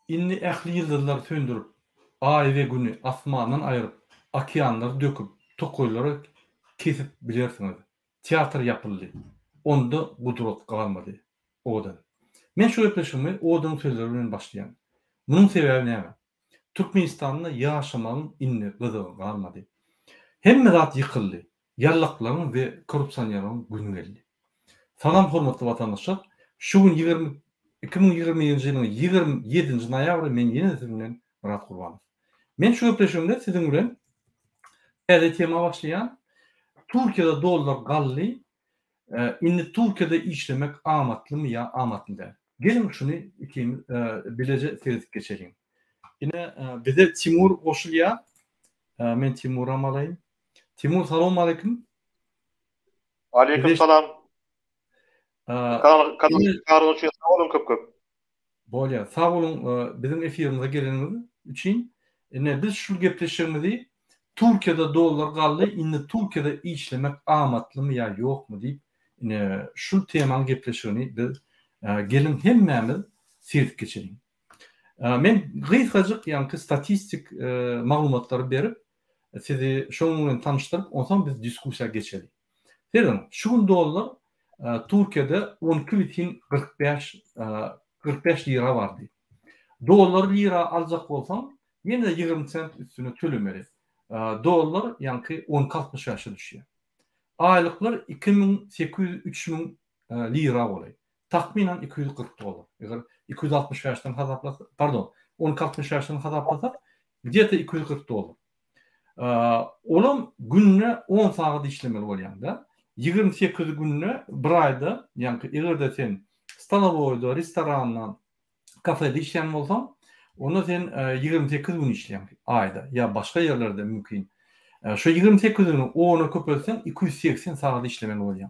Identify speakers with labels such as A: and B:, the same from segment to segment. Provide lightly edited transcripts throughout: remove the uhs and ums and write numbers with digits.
A: inni ähli yıldızları söndürüp, ay we güni asmandan aýryp, okeanlary döküp, tokoýlary kesip bilersiňiz. Teatr yapyldy. Onda gudrat galmady. Odan. Men şu ýepleşimi odan sözleri bilen başlaýan. Munyň sebebi näme? Türkmenistanda ýaşamagyň inni gyzygy galmady. Hemme zat ýykyldy. Ýarlaklaryň we korrupsiýanyň güni geldi. Salam hormatly watandaşlar. Şu gün 2020-nji ýylyň 27-nji noýabry men ýene siz bilen Murat Gurbanow. Men şu ýepleşimde siziň bilen äze tema başlaýan Türkiýede dollar gally, inni Türkiýede işlemek amatlymy ýa amatly däl. Gelin şunu ikimiz bilece sezip geçelim. Yine bize Timur goşulýar. Men Timur amalayım. Timur salamu aleyküm.
B: Aleyküm salam. Karın için sağ olun köp.
A: Bolýar. Sağ olun bizim efirimize geleniniz üçin. Biz şu gepleşýärmizi Türkiýede dollar gally, inni Türkiýede işlemek amatlymy ýa ýokmy diýip şu temany gepleşýärni biz gelin hemmemiz sezip geçelim. Men gysgaçyk ýa-ni statistik maglumatlary berip sizi şonuň bilen tanıştyryp, ondan biz diskussiýa geçelim. Dedim, şu gün dollar Türkiýede 12,45 lira bardy. Dollar lira aljak bolsam, ýene 20 sent üstüne tölemeli. Dollar ýa-ni 10,60 ýaşa düşýär. Aýlyklar 2800-3000 lira bolýar. Tahminen 240 dolar. Eğer 260 yaştan hasaplasak, pardon, 10-60 yaştan hasaplasak, где-то 240 dolar. Olam günne 10 saat işlemeli bolýanda, 28 günne bir ayda, yani eğer sen stalovoyda, restorandan, kafede işleyen bolsan, onu sen 28 gün işleyen ayda ya başka yerlerde mümkün. Şu 28 günü 10'a köpelsen 280 saat işlemeli bolýar.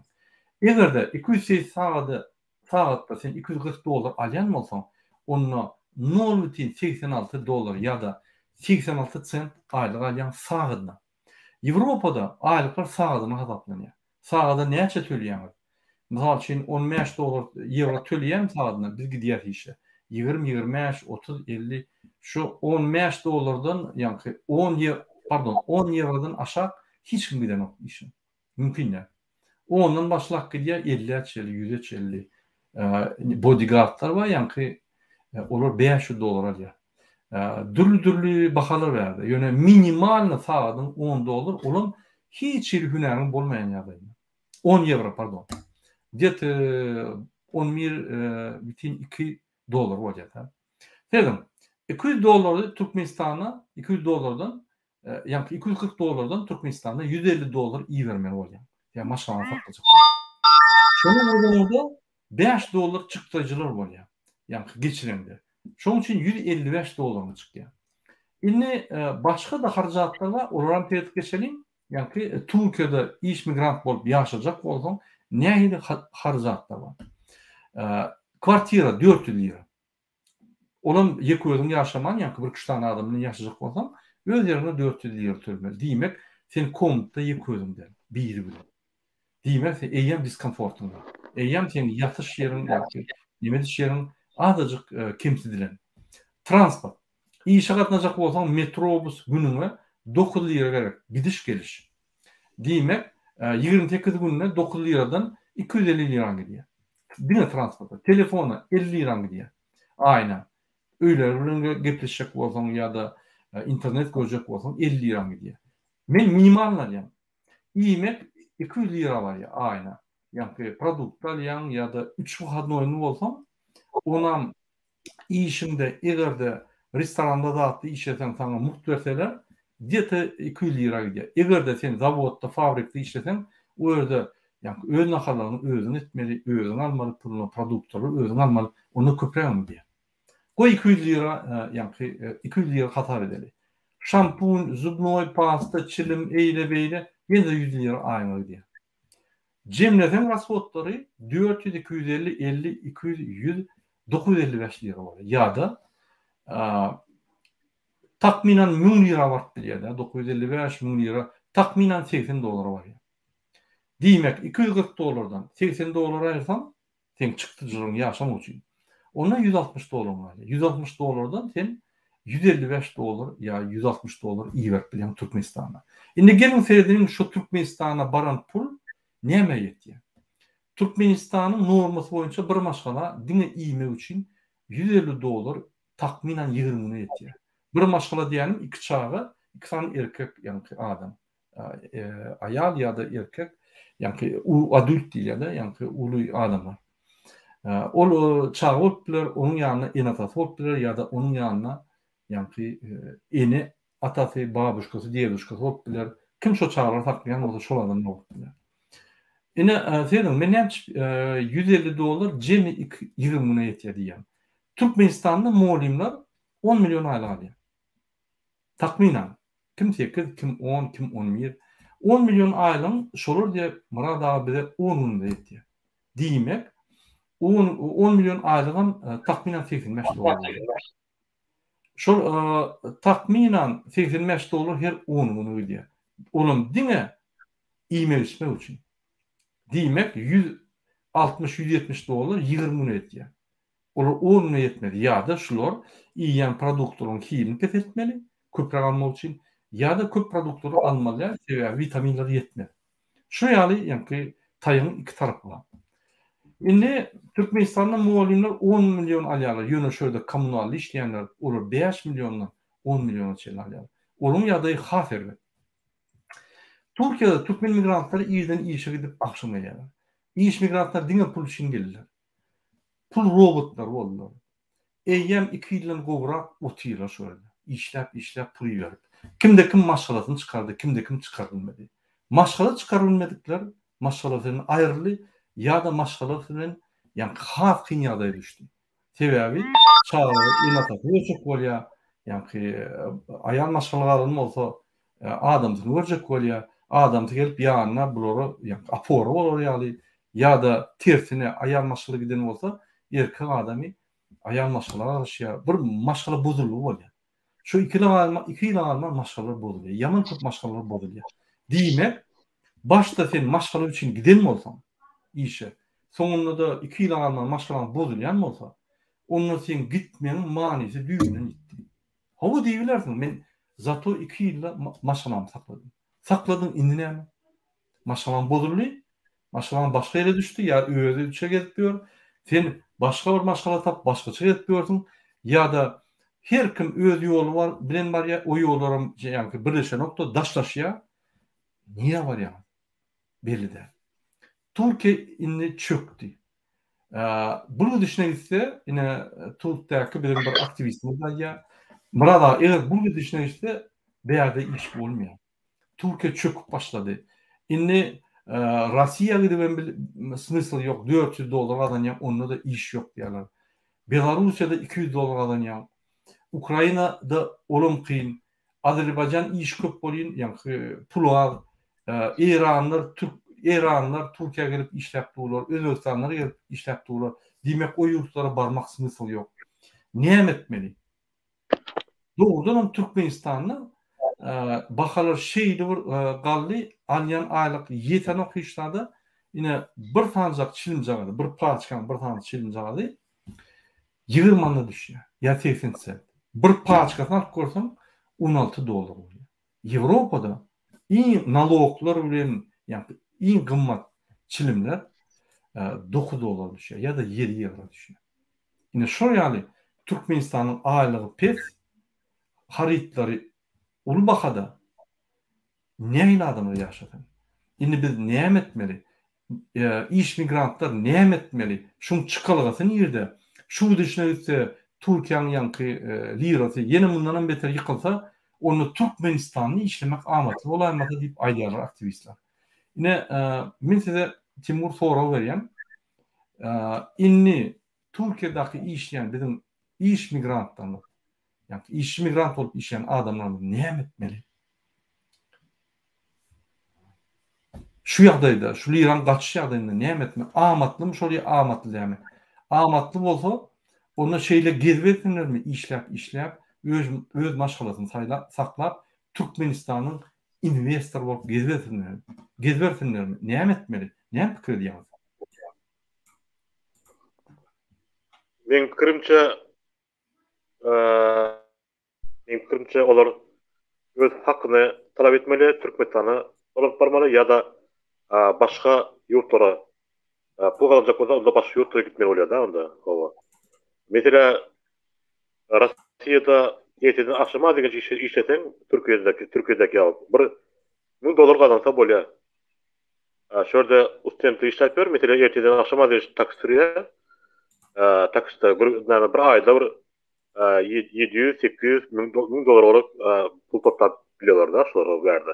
A: Eğer de 280 saatta sen 240 dolar alyan bolsan, onu 0,86 dolar ya da 86 sent aylyk alyan saatna. Ýewropada aýlyklar saatna hasaplanýar. Saata näçe töleýär? Mysal üçin 15 dolar euro töleýän saatna biz gidýär işe. 20, 25, 30, 50 şu 15 dolardan ýa-ni 10 eurodan aşağı hiç kim giden yok işin. Mümkün değil. Ondan başlak gidýär 50, 150 bodyguardlar var yani olur 500 dolar alýar. Dürlü bahalar berdi. Ýöne minimal saatın 10 dolar olan hiç bir hünerin bolmayan ýagdaýda. 10 euro pardon. Get 11,2 dolar bolýar. Dedim 200 doları Türkmenistana 200 dolardan yani 240 dolardan Türkmenistan'a 150 dolar iyi vermeli bolýar. Yani maşallah satacak. Şonuň orada 5 dolar çıktıcılar bolýar. Yani geçiremde. Şonuň üçin 155 dolar çıkýar. Indi başga da harjatlar var. Olaram teýip geçelim. Yani Türkiýede iş migrant bolup ýaşajak bolsaň nähili harjatlar var. Kwartira 400 lira. Olam ýeközüň ýaşaman ýa-ni bir kişi adamyň ýaşajak bolsaň öz ýerine 400 lira tölemeli. Diýmek sen komnatda ýeközüňden biri bilen. Diýmek sen eýýän diskomfortuň var. Eýýän sen ýatyş ýeriň ýa-ni nimediş ýeriň azyjyk kemsidilen. Transport. İşe gatnaşak bolsaň metrobus günüňe 9 lira gerek. Gidiş geliş. Diýmek 28 gününe 9 liradan 250 lira gidýär. Dine transporta, telefona 50 lira gidýär. Aýna. Öýle gepleşjek bolsaň ýa-da internet görecek bolsaň 50 lira gidýär. Men minimallarýam. Iýmek 200 lira var ya aýna. Yani produkt alyan ya da 3 wyhadnoýny bolsam, onam işinde egerde restoranda da işlesen sana mut verseler, где-то 200 lira gidýär. Egerde sen zavodda, fabrikda işlesen, o ýerde yani öz nahalaryny özüň etmeli, özüň almaly, pulny produktları özüň almaly, onu köprek diýär. Goý 200 lira yani 200 lira hatar edeli. Şampun, zubnoy pasta, çilim, eýle beýle ýene 100 lira aýna gidýär. Cemleten rasxodlary 400, 250, 50, 200, 100, 955 lira var. Ya da takminen 1000 lira var bilýär. 955 1000 lira, takminen 80 dolar var. Diýmek 240 dolardan 80 dolara aýrsan, sen çykdyjyň ýaşam üçin. Ona $160 var. $160'dan sen $155 ya $160 iyi verip bilen Türkmenistan'a. Indi gelin seyredin şu Türkmenistan'a baran pul näme ýetdi? Türkmenistan'ın norması boyunca bir maşgala dine iýme üçin $150 takminen 20 ýetdi. Bir maşgala diýenim iki çağı, iki tane erkek yani adam. Ayal ya da erkek yani adult diýilýär da yani uly adamlar. Ol çağı bolupdylar, onun ýanyna en atasy bolupdylar ya da onun ýanyna yani eni atasy, babuşkasy, diýeduşkasy bolupdylar. Kim şo çağlar taklayan bolsa şol adam bolupdylar. Ine senin men $150 jemi 20 ýetýär diýen. Türkmenistanda molimler 10 milyon aýlyk alýar. Takminen. Kim 8, kim 10, kim 11. 10 milyon aýlyň şolar diýip murad abi bize 10 milyon ýetýär. Diýmek 10 milyon aýlygyn takminen $85. Şol takminen $85 her 10 milyon ödýär. Olum diňe iýme üçin üçin. Diýmek $160-170 20 milyon ýetýär. Olar 10 milyon ýetmedi. Ýa-da şular iýen produktlaryň himini kesmetmeli, köprek almak üçin ýa-da köp produktları almaly, sebäbi vitaminleri ýetmedi. Şu ýaly ýa-ni taýyň iki tarapy bar. Indi Türkmenistanda muallimler 10 milyon alýarlar. Ýöne şöyle kommunal işleyenler olur 5 milyondan 10 milyona çel alýar. Onun ýa-da hafer. Türkiýede Türkmen migrantlary ýerden işe gidip akşam gelýär. İş migrantlar diňe pul üçin gelýär. Pul robotlar boldylar. Eýem 2 ýyldan gowrak otyýlar şöyle. İşläp pul ýerip. Kimde kim maşgalasyny çykardy, kimde kim çykarylmady. Maşgala çykarylmadyklar, maşgalasyny aýrly ya da maşgalasynyň ýani has kyn ýagdaýa düşdi. Sebäbi çağı inatasy öçük bolýar, ýani aýal maşgalalaryn bolsa adamsyny görjek bolýar, adam gelip ýanyna bulary ýani apora bolar ýaly ýa-da tersine aýal maşgala giden bolsa erkek adamy aýal maşgalalara alışýar. Bir maşgala bozulýar bolýar. Şu iki ýyl alma maşgala bozulýar. Ýaman köp maşgalalar bozulýar. Diýmek, başda sen maşgala üçin giden bolsaň işe, soňunda da 2 ýyl alma maşgala bozulýan bolsa, onda sen gitmeňiň manysy düýden gitdi. Hawa diýilersiň, men zato 2 ýyl maşgalamy sakladym. Sakladym, indi näme? Maşgalam bozuldy, maşgalam başga ýere düşdi, ýa öýde düşe getipýär. Sen başga bir maşgala tap, başgaça getipýärsiň, ýa-da her kim öz ýolu bar, bilen bar ýa, o ýollarym ýa-ni birleşen nokta daşlaşýar. Niýe bar ýa? Belli. Türkiye indi çöktü. Bunu düşünürse yine Türkiye'deki bir aktivistimiz var ya. Burada eğer bunu düşünürse değerde iş olmuyor. Türkiye çöküp başladı. Indi Rusya'ya gidip smysl yok. $400 adan ya onda da iş yok diyorlar. Belarusya'da $200 adan ya. Ukrayna'da olum kıyın. Azerbaycan iş köp bolýan, yani pullar, İranlar Türkiye'ye gelip işlep dururlar, Özbekistanlar gelip işlep dururlar. Demek o yurtlara barmak smysl yok. Näme etmeli? Doğrudan Türkmenistan'da bakalar şeydi bir galli alyan aylık yeten okuyuşlarda yine bir tanecak çilim jagadı, bir paçkan bir tane çilim jagadı 20 manna düşüyor. Ya 80 sent. Bir paçkasını alıp görsen $16 oluyor. Avrupa'da iyi naloglar bilen yani en kımmat çilimler $9 düşüyor ya da €7 düşüyor. Yine şu yani Türkmenistan'ın aylığı pes haritleri Ulbaka'da neyle adamı yaşadın? Yine biz näme etmeli? İş migrantlar näme etmeli? Şun çıkalıgasın yerde. Şu düşünürse Türkiye'nin yankı lirası yine bundan beter yıkılsa onu Türkmenistan'ı işlemek amatı olaymata deyip aýdýarlar aktivistler. Yine men size Timur soraw berýän. Inni Türkiýedäki işleyen bizim iş migrantlarlar, yani iş migrant olup işleyen adamlar näme etmeli? Şu ýagdaýda, şu Liran gaçyş ýagdaýynda näme etmeli? Amatly mı, şol amatly däme? Amatly bolsa, onu şeýle gezbersinlermi? İşläp, öz maşgalasyny saklap, Türkmenistanyň investor bolup gezbersinlermi? Näme etmeli? Näme pikir edýäňiz?
B: Men pikirimçe olar öz hakkını talap etmeli, Türkmenistan'a olup barmalı ya da başka yurtlara bu kalacak onda başka yurtlara gitmeli oluyor da onda. Mesela Rossiyada yeteden aşama degen işleten Türkiye'deki alıp bir $1000 kazansa bolýar. Şurada ustemde işlep ber, mesela yeteden aşama degen taksiriye taksida bir ayda bir 700-800 bin dolar olarak pul toplap biliyorlar da şolara verdi.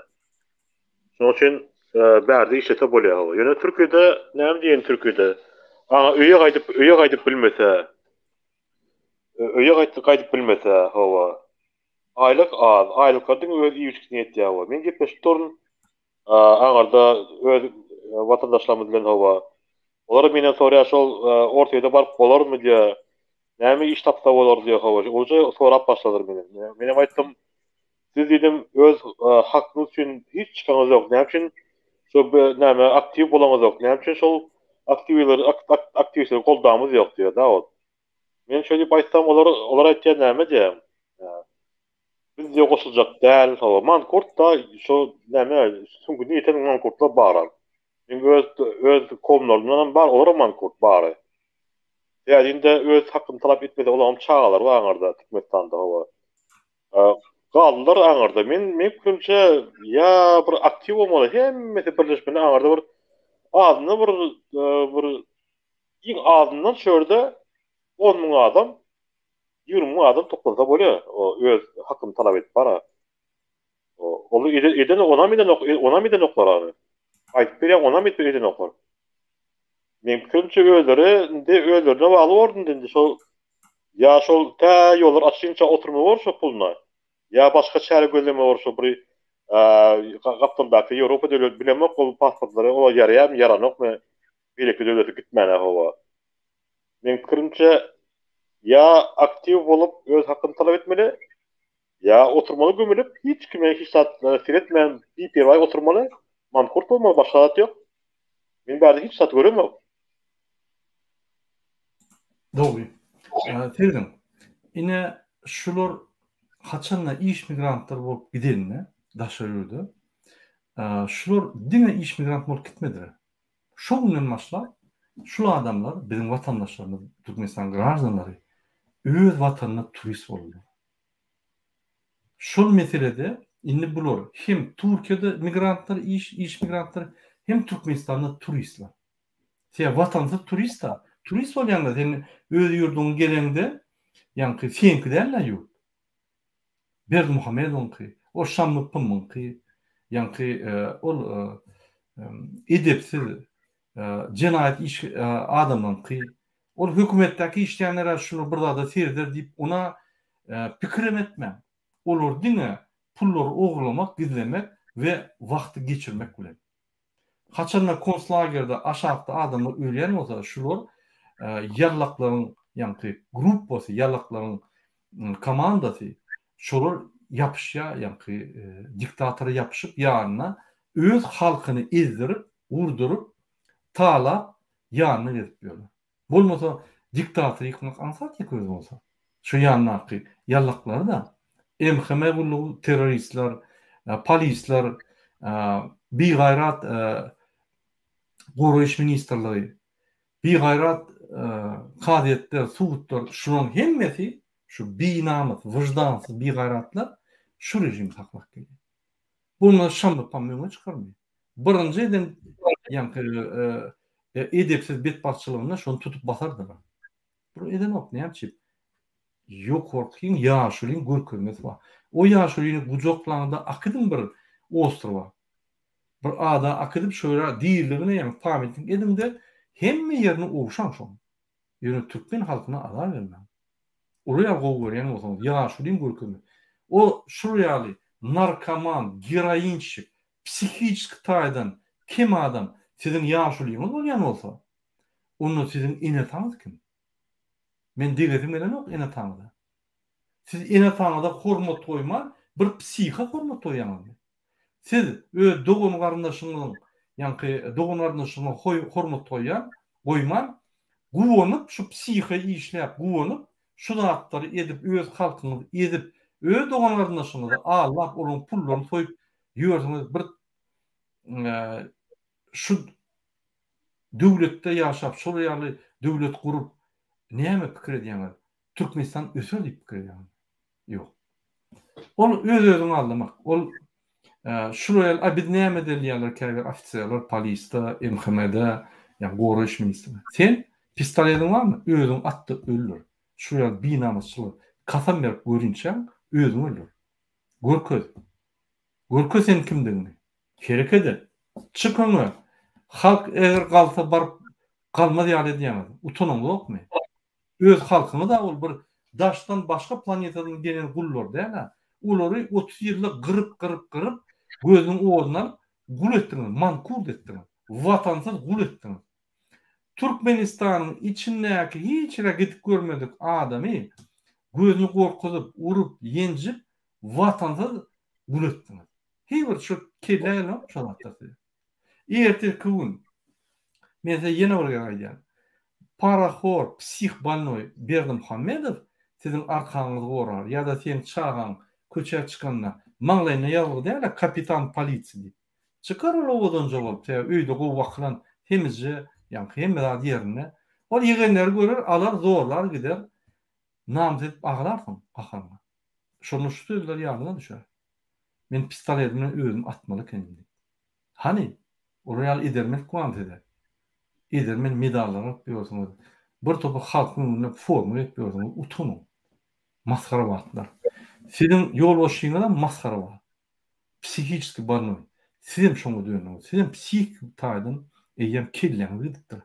B: Şoň üçin bärde işlete bolýar. Ýöne Türkiýede näme diýen Türkiýede? Öýe gaýdyp bilmese, gaýdyp bilmese hawa. Aylyk az, aylyklardyň öz iýişkini etýär. Men gepleşip durun. Aňarda öz watandaşlarymyz bilen hawa. Olar menen soraýar şol ortaýda baryp bolarmy diýe. Näme iş tapsa bolar diýe hawa. Oja sorap başladyr menen. Menem aýtdym, siz dedim öz hakkınız üçün hiç çıkanız yok. Ne için şu näme aktiv bolamız yok. Ne için şol aktivistleri koldamız yok diyor da o. Men şöyle baysam olar aýtýar näme diýem. Biz diýe goşuljak däl, mankurt da şu näme süňki niýeten mankurtlar barar. Men öz komlarymdan bar olar mankurt bary. Ýa-da öz hakkyny talap etmede olam çağalar var aňarda Türkmenistanda hawa. Galdylar aňarda. Men fikrimçe ya bir aktiv bolmaly, hemmeti birleşmeli aňarda bir azyny bir iň azyndan şörde 10.000 adam, 20.000 adam toplansa bolýar. O öz hakyny talap edip bara. Olu eden ona miden oklar ary. Aýdyp berýär, ona miden eden oklar. Men fikrimçe özlerine baly bordun dendi. Şol ya şol ta ýollar açynça oturma bor şo pulna. Ya başka çare gözleme var şu bir Gaptandaky Ýewropa döwlet bilemek ol pasportlary ola ýaraýar, yaranokmy bireki döwlete gitmäne hawa. Men pikirimçe ya aktiv bolup öz hakyny talap etmeli, ya oturmaly gömülüp hiç kime hiç siretmän bir perway oturmaly, mankurt bolmaly, başga zat ýok. Men bärde hiç zat göremem.
A: Doğru. Terdim. Ine şular haçanla iş migrantlar bolup gidenine daşarýardy. Şular diňe iş migrant bolup gitmediler. Şol bilen başlap şul adamlar bizim vatandaşlarymyz, Türkmenistan gражданlary öz watanyna turist boldy. Şol meselede indi bular hem Türkiýede migrantlar, iş migrantlar hem Türkmenistanda turistler. Sen vatandaş turist bolýanda sen öz ýurduňa gelende ýa-ni senki derler ýurt. Berdimuhammedoňky, o Şamlypymyňky, ýa-ni ol edepsiz jenaýat iş adamlaňky, ol hökümetdäki işleýänler şunu burada serder diýip ona pikirim etmem. Olar diňe pullar oglamak, gizlemek we wagty geçirmek bilen. Haçanla konslagerda aşağıda adamlar ölýän bolsa şular ýarlaklaryň ýa-ni grup bolsa ýarlaklaryň komandasy şolar yapışya ýa-ni diktatora yapışıp ýanyna öz halkyny ezdirip, urdurup, taala ýanyna gezip ýörler. Bolmasa diktator ýykmak ansat ýeköz bolsa. Şu ýanynaky ýarlaklary da MHM gullugy terroristler, polisler, bigaýrat goraýyş ministrleri, bigaýrat kadetler, suwutlar, şunun hemmeti şu binamyz, wyjdansyz bigaýratlar şu rejim taklak gelýär. Bunu Şamlypymyňa çykarmaýar. Birinji eden ýa-ni edepsiz betbaşçylygyna şonu tutup basardylar. Bu eden ok näçip? Ýokorkyň ýaşulyň görkezmesi bar. O ýaşulyny gujoklaryňda akydyň bir ostrowa. Bir ada akydyp şöyle diýirligine ýa-ni pamyatlyk edimde hemme ýerini owşan şoň. Ýöne türkmen halkyna azar bermän. Oraya gowy görýän bolsaň, ýaşulyň görkezmesi. O şurýaly narkoman, heroinçi, psihik taýdan kim adam sizin ýaşulyňyz bolýan bolsa, onu sizin ene taňyz kim? Men diýetim bilen ok ene taňyda. Siz ene taňyda hormat toýman, bir psiha hormat toýýanlar. Siz öz dogun garyndaşyňyň, ýa-ni dogun garyndaşyňyň hormat toýýan, goýman Guwanyp şu psihi işläp guwanyp şu zatlary edip öz halkyňyzy edip öz dogan garyndaşyňyzy Allah olaryň pullaryny soýup ýörsiňiz bir şu döwletde ýaşap şol ýaly döwlet gurup näme pikir edýäňiz? Türkmenistan ösür diýip pikir edýäňiz? Ýok. Ol öz-özüňi aldamak. Ol şuraya biz näme edilýärler käger ofisiýerler, polisda, MHM'de, ýa Goraş ministri. Sen pistoletiň barmy? Özüň atdy öldür. Şuraya binamyçylyk kasam berip görünçäň özüň öldür. Görköz. Görköz sen kimdiňi? Kerekede. Çıkıňy. Halk eger galsa baryp galmaz ýaly edýäňiz. Utunuň ýokmy? Öz halkyny da ol bir daşdan başga planetadan gelen gullar däl. Olary 30 ýyllyk gyryp gözüň oğundan gul etdiňiz, mankur etdiňiz. Watansyz gul etdiňiz. Türkmenistanyň içindäki hiçre gidip görmedik adamy gözüni gorkuzyp, urup, ýenjip watansyz gul etdiňiz. Hiçbir şu kelläýär şolatdy. Erteki gün men ýene bir gaýdym. Paraxor, psih balnoy Berdimuhammedow sizin arkaňyzy gorar ýa-da sen çağan köçe çykanda maňlaýyna ýalyg däl, kapitan polisiýa diýip. Çykar ol owadan jogap, öýde gowy waklan temizje, ýa-ni hemme zat ýerine. Ol ýegenler görer, alar zorlar gider. Namzet aglarsyň gahanma. Şonu şu sözler ýadyna düşer. Men pistoletimi özüm atmaly kendim. Hani oraya edermek kuantede. Edermen medallar ýokmy? Bir topu halkyň forma ýetýärmi? Utunuň. Maskara batlar. Sizin ýolbaşyňyza maskara bar. Psihiski barnoy. Sizin şoňa dönüň. Sizin psihik taýdan eýem kelleňiz edipdir.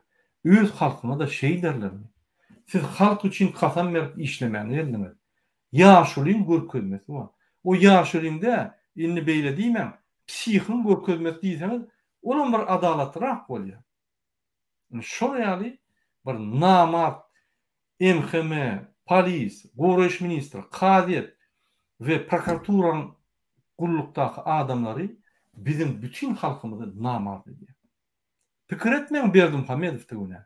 A: Öz halkyna da şey derlermi? Siz halk üçin kasam berip işlemäni eldiňiz. Ýaşulyň görkezmesi bar. O ýaşulyňda inni beýle diýmem, psihiň görkezmesi diýseňiz, olam bir adalatrak bolýar. Şol ýaly bir namat MHM, polis, Goraş ministri, kadet we prokuraturaň gullukdaky adamlary bizim bütün halkymyzy namat edýär. Pikir etmeň Berdimuhammedow diýene.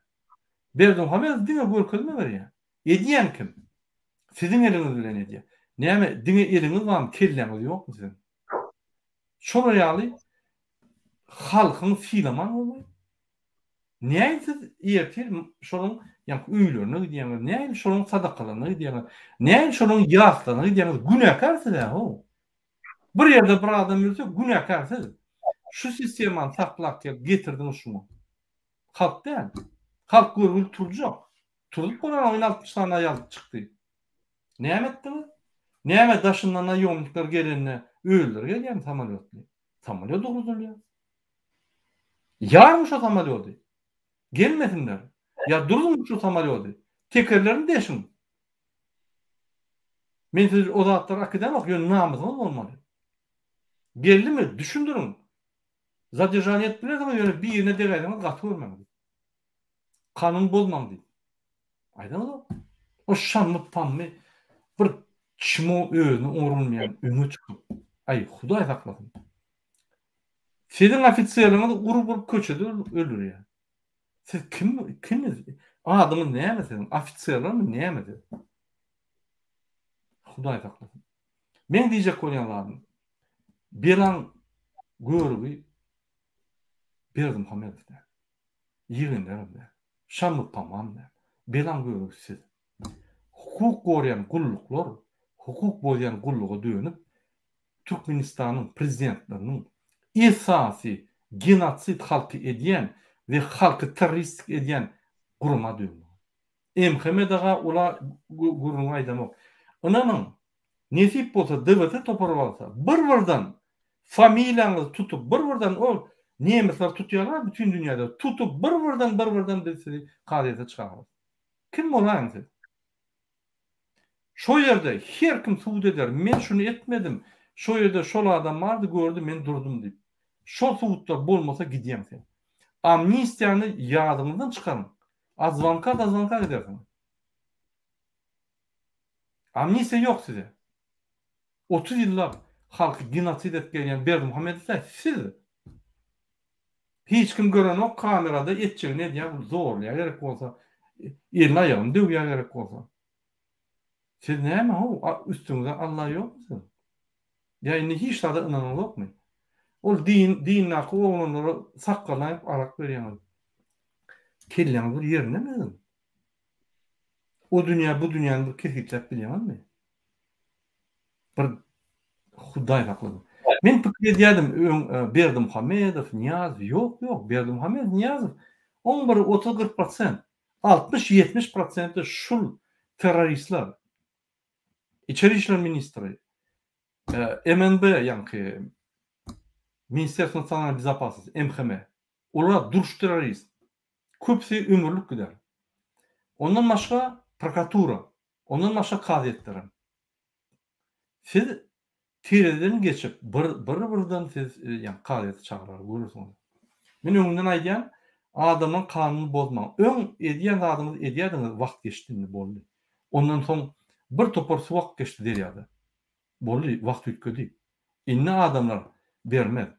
A: Berdimuhammedow diňe görkezme berýär. Edýän kim? Siziň eliňiz bilen edýär. Näme diňe eliňiz barmy, kelleňiz ýokmy sizin? Şol ýaly halkyň filaman bolmaly. Näýsiz ýertir şonuň ýa-ni üýlerine gidiýäňiz, näýil şonuň sadakalaryna gidiýäňiz, näýil şonuň ýaslaryna gidiýäňiz, günäkarsyz o. Bir ýerde bir adam ýürse günäkarsyz. Şu sistemany saklap getirdiňiz şunu. Halk däl. Halk görgül turjak. Turup bolan 60 tane ýaly çykdy. Näme etdiňiz? Näme daşyndan ýomluklar gelenine öldürgen samolyotly. Samolyot doguzulýar. Ýarmy şu samolyody? Gelmesinler. Ya durun şu samolyody. Tekerlerini deşin. Men siz o zatlar akıdan okuyun namazınız olmalı. Geldi mi? Düşündürün. Zadержание ettiler ama yöne bir yerine degaydınız katı görmem. Kanun bozmam deyip. Aydınız o. O şanlı pamlı bir çimo özünü orulmayan önü çıkıp. Ay Huday saklasın. Sizin ofisiyeriniz urup köçede ölür ya. Siz kimiz? Adamın näme sizin? Ofisiyerler mi näme dedi? Huday saklasın. Men diýjek bolýanlarym. Belan görübi Berdimuhammedow. Ýiginde. Şanlı pamamda. Belan görübi siz. Hukuk gorýan gulluklar, hukuk bolýan gulluga dönüp Türkmenistanyň prezidentleriniň esasy genotsid halky edýän we halky terroristlik edýän guruma dönüp. MHM'daga ola guruma aýdamak. Onanyň nesip bolsa devlete toparyp alsa, bir-birden familiýaňyzy tutup, bir-birden ol nemisler tutýarlar bütün dünýäde tutup bir-birden deseli gazetede çykarar. Kim bolan? Şo ýerde her kim suwd eder. Men şunu etmedim. Şo ýerde şol adam bardy, gördüm, men durdum diýip. Şo suwdlar bolmasa gidýän sen. Amnistiýany ýadyňyzdan çykarın. Azvanka gidersin. Amnistiýa ýok size. 30 ýyllar halky genotsid etgen Berdimuhammedow siz. Hiç kim gören o kamerada etçegini edýär, zorlaýar gerek bolsa elini ayağını döwýär gerek bolsa. Siz näme o üstüňizde Allah ýokmy? Ýa-ni hiç zada inanmak ýokmy? Ol din nakı oğlanlara sakkalayıp arak berýär. Kelleňiz bir ýerine mi? O dünya bu dünýäni bir kehitlep bilýärmi? Bir Hudaý haklydy. Men pikir edýärdim, Berdimuhammedow, Niýazow, ýok, Berdimuhammedow, Niýazow 30-40%, 60-70% şul terroristler. İçeri işler ministri, MNB ýa-ni Ministerstvo nasionalnej bezopasnosti, MHM. Olar duruş terrorist. Köpsi ömürlük gider. Ondan başga prokuratura, ondan başga kazetler. Siz tereden geçip birden siz ýa kazety çağırar görürsüňiz. Men öňünden aýdýan adamyň kanuny bozmak. Öň edýän adamyň edýärdiňiz wagt geçdiňi boldy. Ondan soň bir topar suwak geçdi derýärdi. Boldy, wagt ütgedi. Inne adamlar bermez.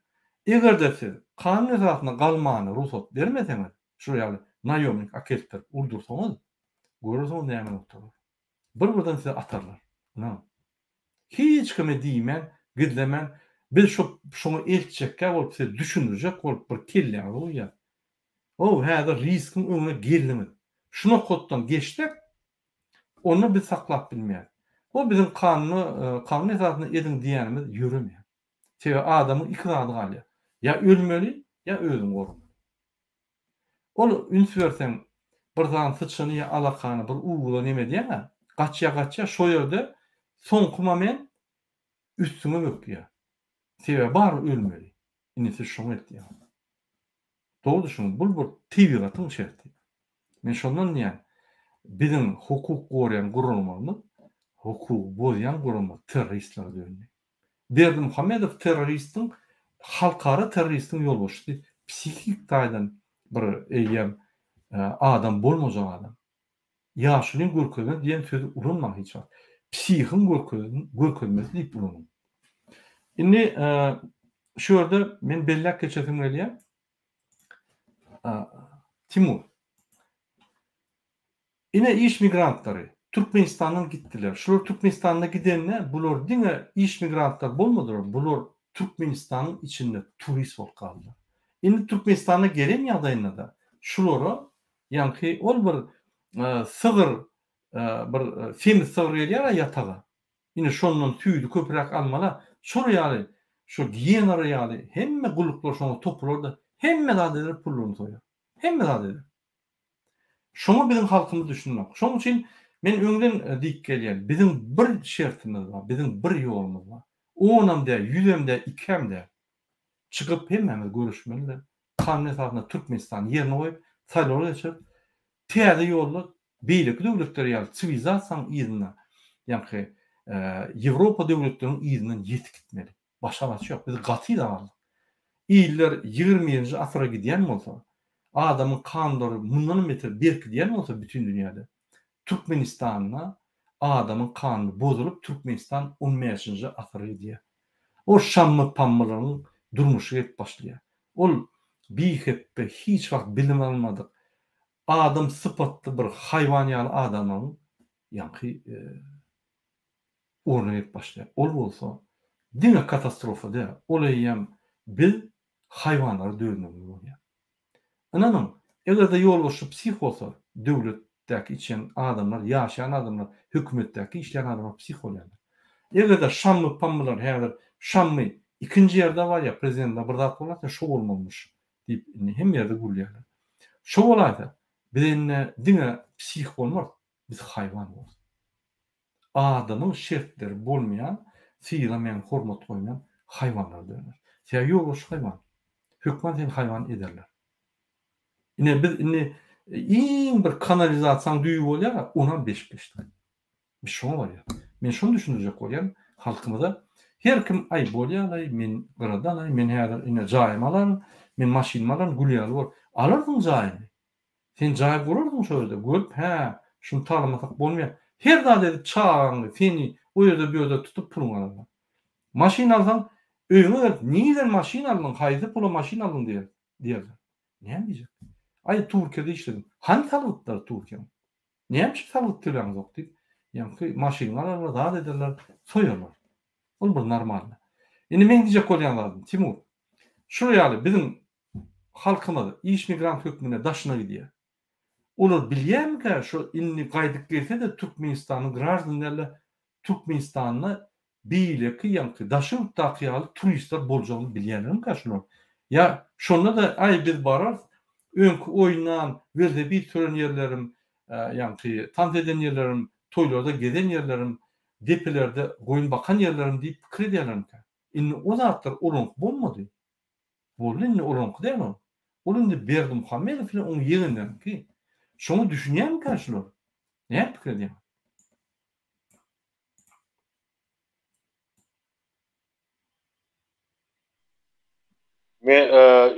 A: Egerde siz kanun esasyna galmany ruhsat bermeseňiz, şu ýaly naýomlik aketler uldursaňyz, görürsiňiz näme bolýar. Bir-birden sizi atarlar. Hiç kime diýmen, gizlemen, biz şoňa elçekkä bolup sizi düşündirjek bolup bir kelleňiz bolýar. O häzir riskiň öňüne geldimiz. Şuna kotdan geçdik, onu biz saklap bilmeýär. O bizim kanun esasyna edin diýenimiz ýürümýär. Şeýle adamyň iki zady galýar. Ya ölmeli, ya özüň gorun. Ol üns berseň, bir zan sıçyny ýa alakany bir uwula neme diýär? Gaçya şo ýerde soňkuma men üstüme bökýär. Şeýle bar ölmeli. Indi siz şoňa etdiňiz. Doğru düşünün, bu tebigatyň şerti. Men şondan diýän, bizim hukuk gorayan gurulmamyz, hukuk bozyan gurulma teröristler döndü. Berdimuhammedow teröristin, halkara teröristin ýolbaşçysy, psihik taýdan bir eýem adam bolmajak adam. Ýaşylyň görkezine diýen sözi urunmak hiç wagt. Psihiň görkezmesi diýip urunmak. Indi şu ýerde men bellek geçesim gelýär. Timur. Ine iş migrantları Türkmenistanyň gitdiler. Şular Türkmenistana gidenler, bular diňe iş migrantlar bolmadylar. Bular Türkmenistanyň içinde turist bolup kaldylar. Indi Türkmenistana gelen ýagdaýynda da şulara ýa-ni ol bir sygyr bir semiz sygyr gelýär ýataga. Indi şondan tüýdi köpürek almala, şol ýaly, şu giýenler ýaly hemme guluklar şoňa toplardy. Hemme zady pullaryny soýar. Hemme zady. Şoňa bizim halkymyz düşünmek. Şoň üçin men öňden diýip gelýän, bizim bir şertimiz bar, bizim bir ýolumyz bar. Onam da, yüzem de, ikem de çıkıp hemmemiz görüşmeliler. Kanun esasyna Türkmenistan ýerine goýup, saýlawlar geçip, täze ýollar beýlik döwletler ýaly sivilizasiýaň ýerine, ýa-ni Ýewropa döwletleriniň ýerinden ýetip gitmeli. Başga baş ýok. Biz gaty da bar. İller 20-nji asra gidýän bolsa, adamyň kanunlary mundan beter berk diýen bolsa bütün dünýäde, Türkmenistanyna adamyň kanuny bozulup Türkmenistan 15-nji asra gidýär. O şammy pammylaryň durmuşy hep başlaýar. Ol biheppe hiç wagt bilim almadyk. Adam sypatly bir haýwan ýaly adamyň ýa-ni orny hep başlaýar. Ol bolsa diňe katastrofa da. Olaýam biz haýwanlara döwürmemiz bolýar. Ananyň egerde ýolbaşy psih bolsa, döwletdäki içen adamlar, ýaşaýan adamlar, hökümetdäki işleýän adamlar psih bolýarlar. Egerde şammy pammylar häzir şammy ikinji ýerde bar ýa prezidentde bir zat bolsa şo bolmamış diýip hem ýerde gurulýarlar. Şo bolýar. Bizne diňe psih bolmak, biz haýwan bolýar. Adamyň şertleri bolmaýan, syýlamaýan, hormat goýmaýan haýwanlar döner. Sen ýolbaşy haýwan. Hökümet seni haýwan ederler. Ine biz iň bir kanalizasiýaň düýü bolýar, ona 5 Bir şoňa bolýar. Men şonu düşündirjek bolýan, halkymyza her kim ay bolýar, men garadan, men häzir ine jaýym alan, men maşin alan, gulýar bol. Alardyň jaýyny. Sen jaý gurardyň şo ýerde, görüp, şunu talamasak bolmaýar. Her dady çağanly, seni o ýerde bu ýerde tutup puluň alarlar. Maşin alsaň, öňe niýeden maşin aldyň, haýzy pula maşin aldyň diýerler. Näme diýjek? Ay Türkiýede işledim. Hangi talyplar Türkiýe? Näme sabık türlüňiz ýok diýip, ýa-ni maşynalar zat ederler, soýarlar. Ol bir normal. Indi men diýjek bolýanlarym, Timur, şu ýaly bizim halkymyz iş migrant hökmüne daşyna gidýär. Olar bilýärmi şu inni gaýdyk gelse de Türkmenistanyň grażdanlary Türkmenistanyny beýleki ýa-ni daşyp taýýaly turistler boljagyny bilýärmi şunu? Ya şonda da ay biz barar, öňkü oýundan berde bir tören ýerlerim, ýa-ni tant eden ýerlerim, toýlarda geden ýerlerim, depelerde goýun bakan ýerlerim diýip pikir edýärler. Indi o zatlar olunk bolmady. Boldy indi olunk diýme. Ol indi Berdi Muhammedow bilen onuň ýerinden ki, şonu düşünýärmi şular? Näme pikir edýär?
B: Men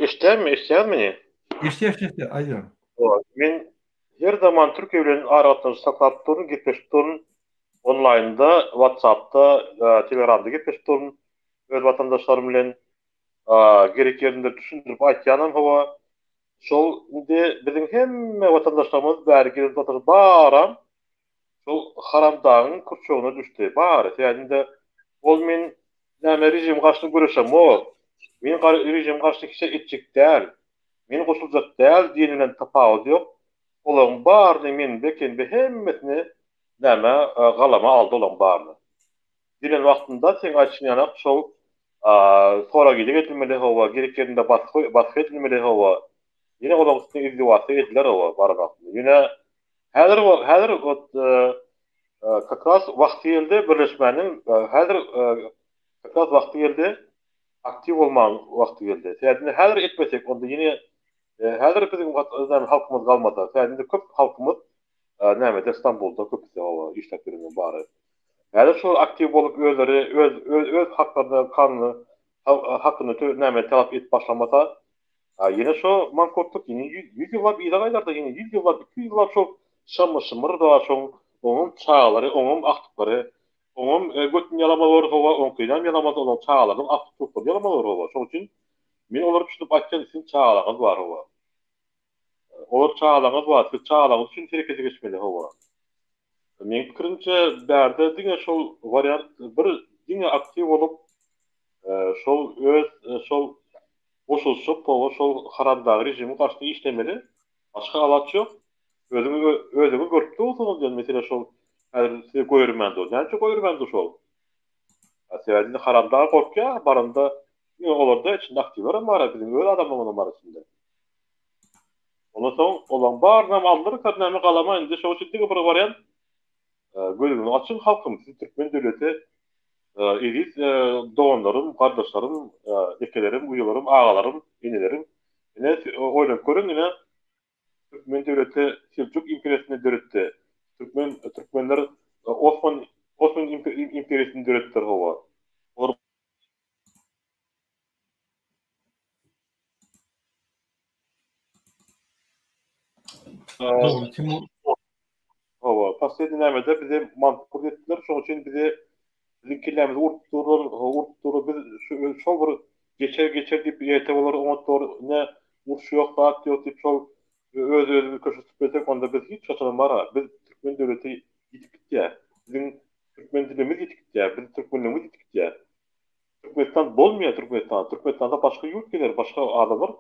B: işleýärmi?
A: İşte, aýdar.
B: Men her zaman Türkiýe bilen aragatyn saklap durun, gitmeşip durun. Online'da, WhatsApp'ta, Telegram'da gitmeşip durun. Öz watandaşlarym bilen gerek yerinde düşündürüp aýtýanym hawa. Şol indi bizim hemme watandaşlarymyz bäri gelip oturup baram. Şol haramdagyň kurçagyna düşdi. Bary, ýa-ni ol men näme rejim gaşly göreşem o. Men rejim gaşly kişi etjek däl. Men goşuljak däl diýenilen tapawut ýok. Olaryň baryny men beken be hemmesini näme galama aldy olan baryny. Dilen wagtynda sen aýtýanak şol sonra getilmeli hawa, gerek yerinde baskı edilmeli hawa. Yine olaň üstüne izdiwasy ediler hawa barabakda. Yine häzir kakras wagty geldi birleşmäniň häzir kakras wagty geldi aktiv bolmaň wagty geldi. Täzini häzir etmesek onda yine häzir bizim halkymyz galmasa, täzini köp halkymyz näme Istanbulda köp işlep berýän bary. Häzir şol aktiv bolup özleri öz haklaryny, kanyny hakyny näme talap etip başlamasa, yine şu mankortluk yine 100 ýyllar bir ýyllarda yine 100 ýyllar 200 ýyllar şol şamyşymyr da şol onuň çağlary, onuň aktyklary, onuň götün ýalamalary hawa, oňkydan ýalamaly olan çağlaryň aktyklary ýalamalary hawa. Şol üçin men olary düşünüp aýtjan isin çağlaryň bar hawa. Olar çağlaryň bar, çağlaryň üçin herekete geçmeli hawa. Men pikirimçe bärde diňe şol variant bir diňe aktiv bolup şol öz şol boşulşup şol haramdagy rejimi gaşly işlemeli. Başga alaç ýok. Özüňi görüp bolsaňyz diýen mesele şol häzir goýurmanda. Näçe goýurmanda şol. Asyadyn haramdagy gorkya baranda olarda içinde aktivler ama bizim öyle adamlar var içinde. Ondan soň olan barna malları kadnamy galama indi şol şekilde bir variant gözüňi açyň halkym Türkmen döwleti edis doganlarym, gardaşlarym, ekelerim, uýularym, agalarym, inilerim. Ine oýlap görün ine Türkmen döwleti Selçuk imperiýasyny döretdi. Türkmenler Osman imperiýasyny döretdiler hawa.
A: Doğru, Timur.
B: Hawa, pasedy nämede bize mantyk etdiler, şoň üçin bize bizim killerimiz urtturur, biz şol bir geçer diýip ýete bolar, ne urş ýok, bat ýok diýip şol öz köşesip betek, onda biz hiç çaçanmara. Biz Türkmen döwleti ýitip gitdi. Bizim Türkmen dilimiz ýitip gitdi. Biz Türkmenligi ýitip gitdi. Türkmenistan bolmaýar, Türkmenistanda başga ýurtlar, başga adamlar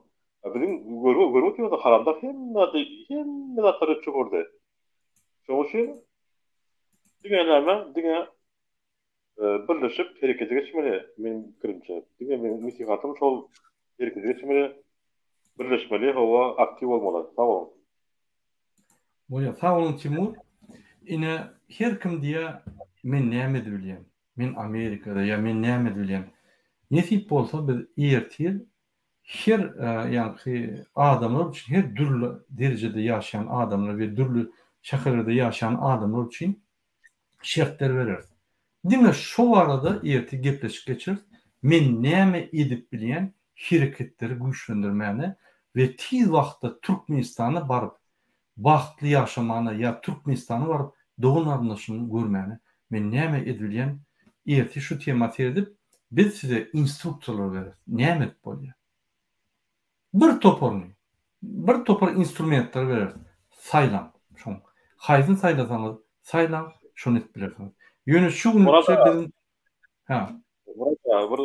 B: bizim görüp ýa-da haramda hemme tarapy çukurdy. Şoň üçin diňe birleşip herekete geçmeli benim pikirimçe. Benim nasihatym şol herekete geçmeli, birleşmeli, hawa aktiv bolmaly. Sağ olun.
A: Boya sağ olun Timur. Ine her kim diye men näme bilýän? Men Amerikada ya men näme bilýän? Nesip bolsa biz ertir her ýa-ni adamlar üçin her türlü derejede ýaşaýan adamlar we türlü şäherlerde ýaşaýan adamlar üçin şertler berer. Diňe şu arada erti gepleşip geçir. Men näme edip bilýän hereketleri güýçlendirmäni we tiz wagtda Türkmenistana baryp wagtly ýaşamany ýa Türkmenistana baryp dogan arnaşyny görmäni men näme edip bilýän erti şu tema edip biz size instruktorlar bereriz. Näme bolýar? Bir topar instrumentler bereriz. Saýlan, şoň Haýsyn saýlasaňyz, saýlan, şonu etip bilersiňiz. Ýöne şu günçe
B: Orada
A: bizim ha,
B: bir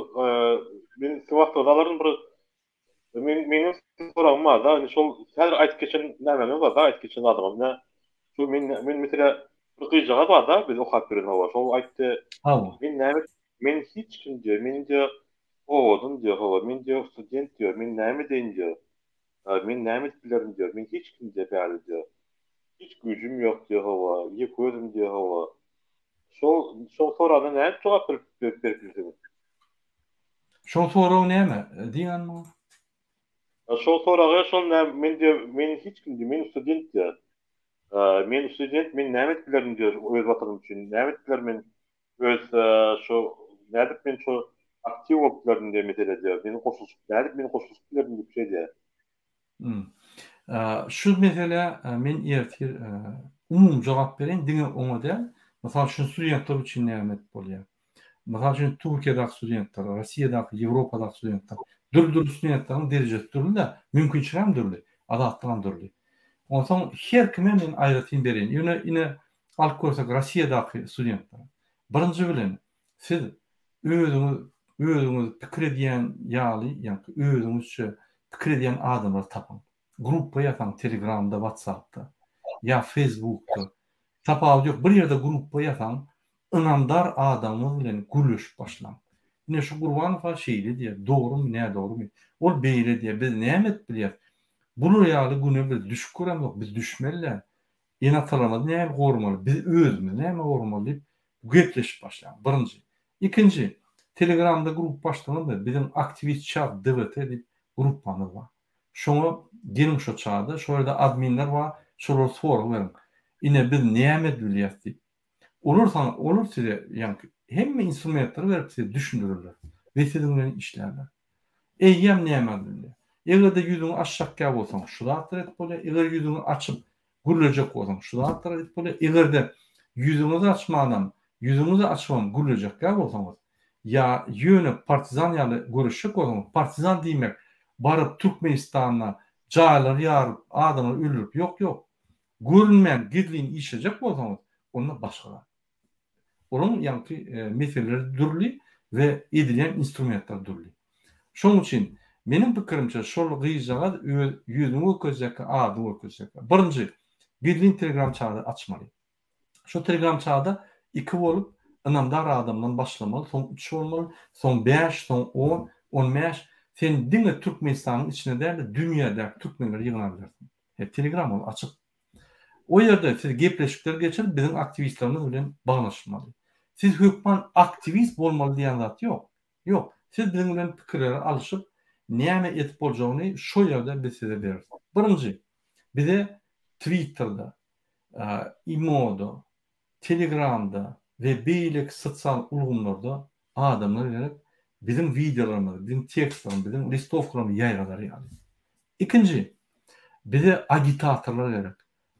B: men Sivas odalaryn bir menin soram var da, hani şol her aýtyp geçen näme var da, aýtyp geçen adamam ne? Şu men mesela bir gyjaga var da, biz okap bilen var. Şol aýtdy,
A: hawa.
B: men hiç kim diyor, men diyor, owadym diyor, hawa, men diyor, student diyor, men näme deýin diyor. Men näme bilerim diyor, men hiç kim diyor bäli diyor. Hiç gücüm yok diyor hawa, ýekerim diyor hawa. Şol sorana näme jogap berip beripsiz?
A: Şol soraw näme? Diýänmi?
B: Şol soraga şol näme men diyor, men hiç kim diyor, men student diyor. Men student, men näme bilerim diyor öz watanym üçin. Näme bilerim men öz şu nädip men şu aktiv bolup bilerim diyor mesele diyor. Meni goşuş, nädip meni goşuş bilerim diýip şey diyor.
A: Hmm. Şu mesele men ertir umum jogap beren diňe oňa da. Mesela şu studentler üçin nämet bolýar. Mesela şu Türkiýedaky studentler, Rossiýadaky, Ýewropadaky studentler, dürli studentleriň derejesi türlü de mümkinçiligem türlü, adatlanan türlü. Ondan her kime men aýratyn berin. Ýöne alyp görsäk Rossiýadaky studentler. Birinji bilen siz özüňiz pikir edýän ýaly, ýa-ni özüňizçe pikir edýän adamlar tapyň. Gruppa ýasaň Telegramda, WhatsAppda, ýa Facebookda. Tapawut ýok, bir ýerde gruppa ýasaň, ynamdar adamlar bilen gürleşip başlaň. Ine şu Gurbanow şeýle diýär, dogrymy, näme dogrymy? Ol beýle diýär, biz näme bilýär? Bunu ýaly güne bir düşüp görem ýok, biz düşmeliler. Ýene talamady näme gormaly, biz özümiz näme gormaly diýip gepleşip başlaýan. Birinji. Ikinji, Telegramda grup başlandy, bizim aktivist çap DVT diýip gruppamyz bar. Şoňa girin şu çağda, şoýada adminler bar, şolar soraw berin. Ine biz näme bilýär diýip. Olur size ýa-ni hemme instrumentlary berip size düşündirirler. Ve sizin bilen işlerler. Eýýem näme bilýär? Egerde ýüzüňi açjak gäp bolsaň, şuda atrat bolýar. Eger ýüzüňi açyp gürlejek bolsaň, şuda atrat bolýar. Egerde ýüzüňizi açmadan, ýüzüňizi açmam gürlejek gäp bolsaňyz, ýa ýöne partizan ýaly görüşjek bolsaň, partizan diýmek baryp Türkmenistana jaýlar ýaryp, adamlar öldürüp, ýok. Görünmeýän gizliň işlejek bolsaňyz, onda başga. Onun ýa-ni meseleleri dürli we edilen instrumentler dürli. Şoň üçin menin pikirimçe şol gyýjaga ýüzüňi közjek, adyny közjek. Birinji, birliň Telegram çagy açmaly. Şu Telegram çagda 2 bolup ynamdar adamdan başlamaly, soň 3 bolmaly, soň 5, soň 10, 15. Sen diňe Türkmenistanyň içine däl, dünýäde türkmenler ýygnabilirsin. Telegram ol açyk. O ýerde siz gepleşikler geçirip bizim aktivistlerimiz bilen baglaşmaly. Siz hökman aktivist bolmaly diýen zat ýok. Ýok. Siz bizim bilen pikirleri alyşyp näme etip boljagyny şo ýerde biz size beririz. Birinji, bize Twitter'da, Imo'da, Telegram'da ve beýlek sosial ulgamlarda adamlar gelip bizim videolarymyzy, bizim tekstlerimizi, bizim listowkalarymyzy ýaýralar ýaly. Ikinji, bize agitatorlar gerek.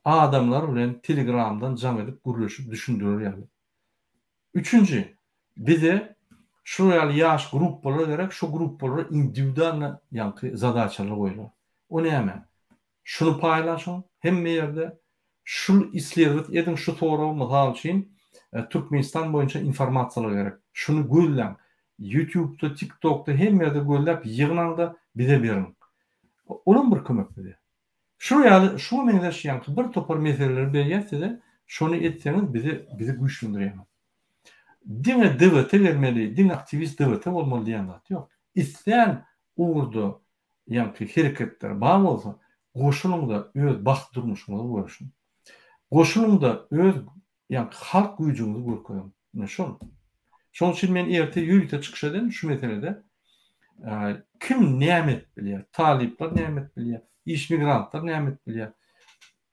A: Adamlar bilen Telegram'dan jam edip gürleşip düşündirir ýaly. Üçüncü, bize şu ýaly ýaş gruppalar gerek, şu gruppalara individual ýa-ni zadaçalar goýular. O näme? Şunu paýlaşyň hemme ýerde, şu isledip edin, şu soraw mysal üçin Türkmenistan boýunça informasiýalar gerek. Şunu göýläň. YouTube'da, TikTok'da hemme ýerde göýläp ýygnaňda bize berin. Onun bir kömekleri. Şu ýaly şu meňdeş ýa-ni bir topar meseleler berýärse, şonu etseňiz bizi güýçlendirýär. Diňe DVT vermeli, diň aktivist DVT bolmaly diýen zat ýok. İsleýän uğurda ýa-ni hereketler bar bolsa, goşunyňda öz baht durmuşyňyzy görüşün. Goşunyňda öz ýa-ni halk güýjüňizi görkeň. Şoň üçin men erte ýürükde çykyş eden şu meselede kim näme bilýär? Talipler näme bilýär? İş migrantlar näme bilýär?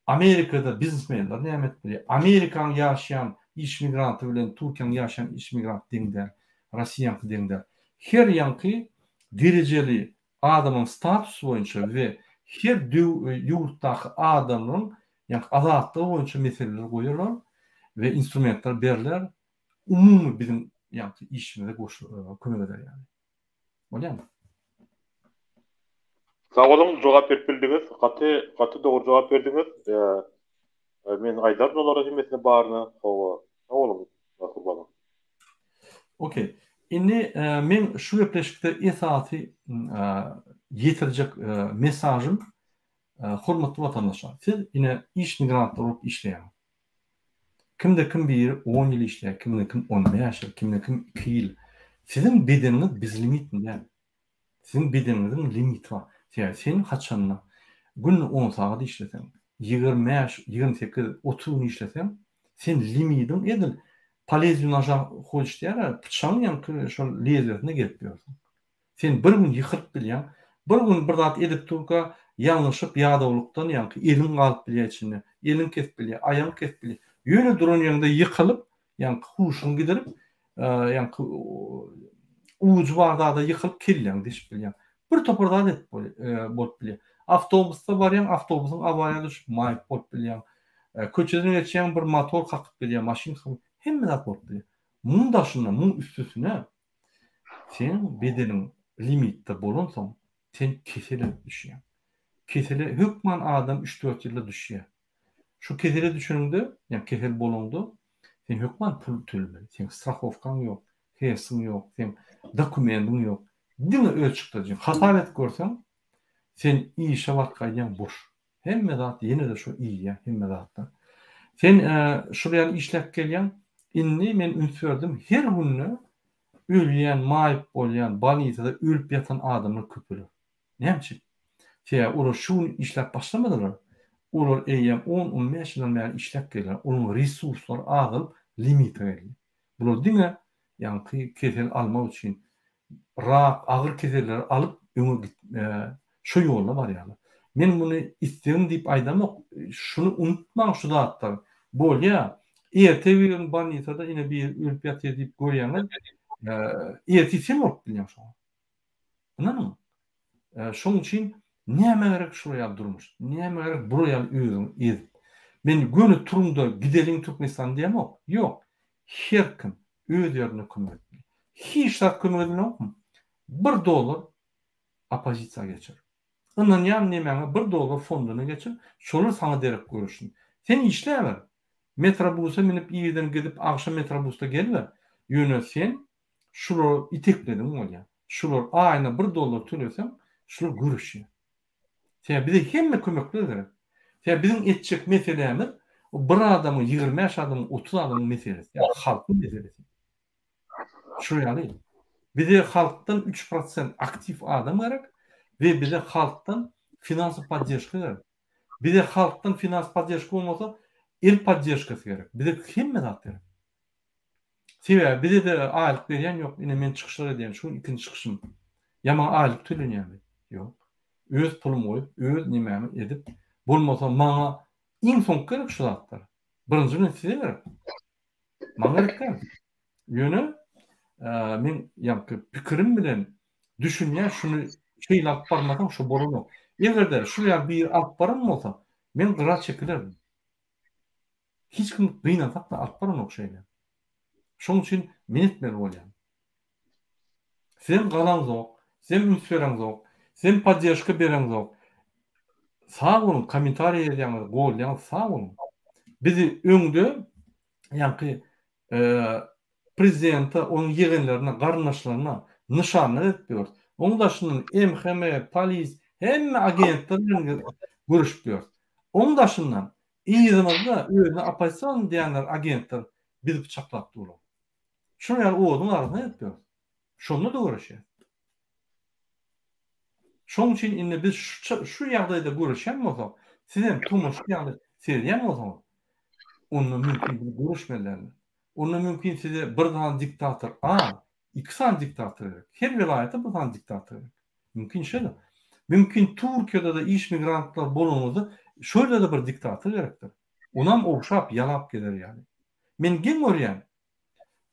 A: Amerikada biznesmenler näme bilýär? Amerikan ýaşaýan iş migranty bilen Türkiýanyň ýaşaýan iş migrant diňde, Rossiýanyň diňde her ýanky derejeli adamyň statusy boýunça we her ýurtdaky adamyň ýa-ni azatlygy boýunça meseleler goýarlar we instrumentler berler. Umumy bizim ýa-ni işimize kömek eder ýaly. Bolýarmy?
B: Sağ olun, jogap berip bildiňiz. Gaty dogry jogap berdiňiz. Men aýdar dolara hemmesine barına howa. Oğlum nasıl bana?
A: Okey. Indi men şu gepleşikde esasy ýetirjek mesajym hormatly watandaşlar. Siz ine iş migrantlar bolup işleýän. Kimde kim bir 10 ýyl işleýär, kimde kim 15 ýyl, kimde kim 2 ýyl. Sizin bedeniniz biz limitini ýa. Sizin bedeninizin limiti var. Sen haçanla günni 10 saat işlesen, 25, 28, 30 işlesen, sen limitin edil polezin aja hoş diýär, pıçan ýa şol lezzetine gelip ýörsin. Sen bir gün ýykyp bilýän, bir gün bir zat edip turka ýalňyşyp ýadawlykdan ýa-ni elin galyp bilýär içinde, elin kesip bilýär, aýaň kesip bilýär. Ýöne duran ýerinde ýykylyp, ýa-ni huşuny giderip, ýa-ni ucu barda yıkılıp kirlen diş bilýän. Bir topardan et bolup bilýär. Awtobusda barýan, awtobusyň awaya düşüp maýyp bolup bilýän. Köçeden geçýän bir motor kakyp bilýär, maşyn hemme zat bolup bilýär. Muň daşyna, muň üstüsine sen bedenin limitde bolansoň sen kesele düşýän. Kesele hökmen adam 3-4 ýylda düşýär. Şu kesele düşüründe, ýa kesel bolundy, sen hökmen pul tölmeli. Sen strahowkaň ýok, hesin ýok, sen dokumentin ýok. Dini ölçükdirjek. Hataret görsen sen işe watgaýan boş. Hemme zat ýene de şu iýe, hemme zatda. Sen şuraya işläp gelýän, inni men ünsürdüm her günü ölýän, maýyp bolýan, balitada ölüp ýatan adamlar köpüler. Näçe? Ula şu işläp başlamadylar. Ular eýem 10-15 ýyl bäri işläp gelýär. Onun resurslar agyl limite geldi. Bular diňe ýa-ni kesel almak üçin rak, agyr keseller alyp öňe şu ýoluna barýarlar. Men muny istegim diýip aýdamok, şunu unutmaň şu zatlar. Bolýa, erte bilen banitada ine bir ölüp ýatýar diýip görýäňiz, ertesi bolup bilýän şoňa. Anladymyň? Şoň üçin näme gerek şuraya durmuş, näme gerek buraya özüň edip. Men göni turumda gidelim Türkmenistan diýemok. Ýok. Her kim öz ýerine kömek. Hiç zat kömek edilmekmi? $1 opozisiýa geçer. Ondan ýa näme $1 fonduny geçir, şonu saňa derek görüşün. Sen işläber. Metrobusa minip ýerden gidip agşam metrobusda gelme. Ýöne sen şular itekledin bolýar. Şular aýyna $1 töleseň, şular görüşýär. Sen bize hemme kömekler gerek. Sen bizim etjek meselemiz o bir adamı 25 adamı 30 adamın meselesi. Yani halkın meselesi. Şuraya değil. Bize halktan 3% aktif adam gerek ve bize halktan finans поддержка gerek. Bize halktan finans поддержка olmasa el поддержкасы gerek. Bize hemme zat gerek. Sebäbi bize de aýlyk berýän ýok. Ine men çykyşlar edýän, şu ikinji çykyşym. Ýama aýlyk tölenýärmi? Ýok. Öz pulum goýup, öz nimemi edip, bolmasa maňa iň soňky gerek şu zatlar. Birinji gün size gerek. Maňa gerek. Ýöne men ýa-ni pikirim bilen düşünýär, şunu şeýle alyp barmasaň şu bolanok. Egerde şuraya bir alyp baran bolsa, men gyra çekilerdim. Hiç kim gynansak da alyp baranok şeýle. Şoň üçin men etmeli bolýan. Sen galaň zok, sen ünsüreň zok, sen поддержка bereň zok. Sağ olun, komentariýa edýäňiz, golýan sağ olun. Bizi öňde ýa-ni prezidente onun yegenlerine, garnaşlarına nişanlar etmiyor. Onun daşının MHM, polis, hemme agentlerle görüşüyor. Onun daşından iyi zamanda özüne apaysan diyenler agentler bir bıçaklap durur. Şunu yani oğlunun arasında yapıyor. Şunu da görüşüyor. Şunun için inne biz şu ýagdaýda görüşen mi olsak, sizin turmuş ýagdaýda serýän mi olsak, onunla mümkün görüşmelerini. Onunla mümkün size bir tane diktatör, iki tane diktatör gerek. Her vilayette bir tane diktatör gerek. Mümkün şey de. Mümkün Türkiye'de de iş migrantlar bolunuzda şöyle de bir diktatör gerektir. Onam okşap, yalap gelir yani. Men gen görýän.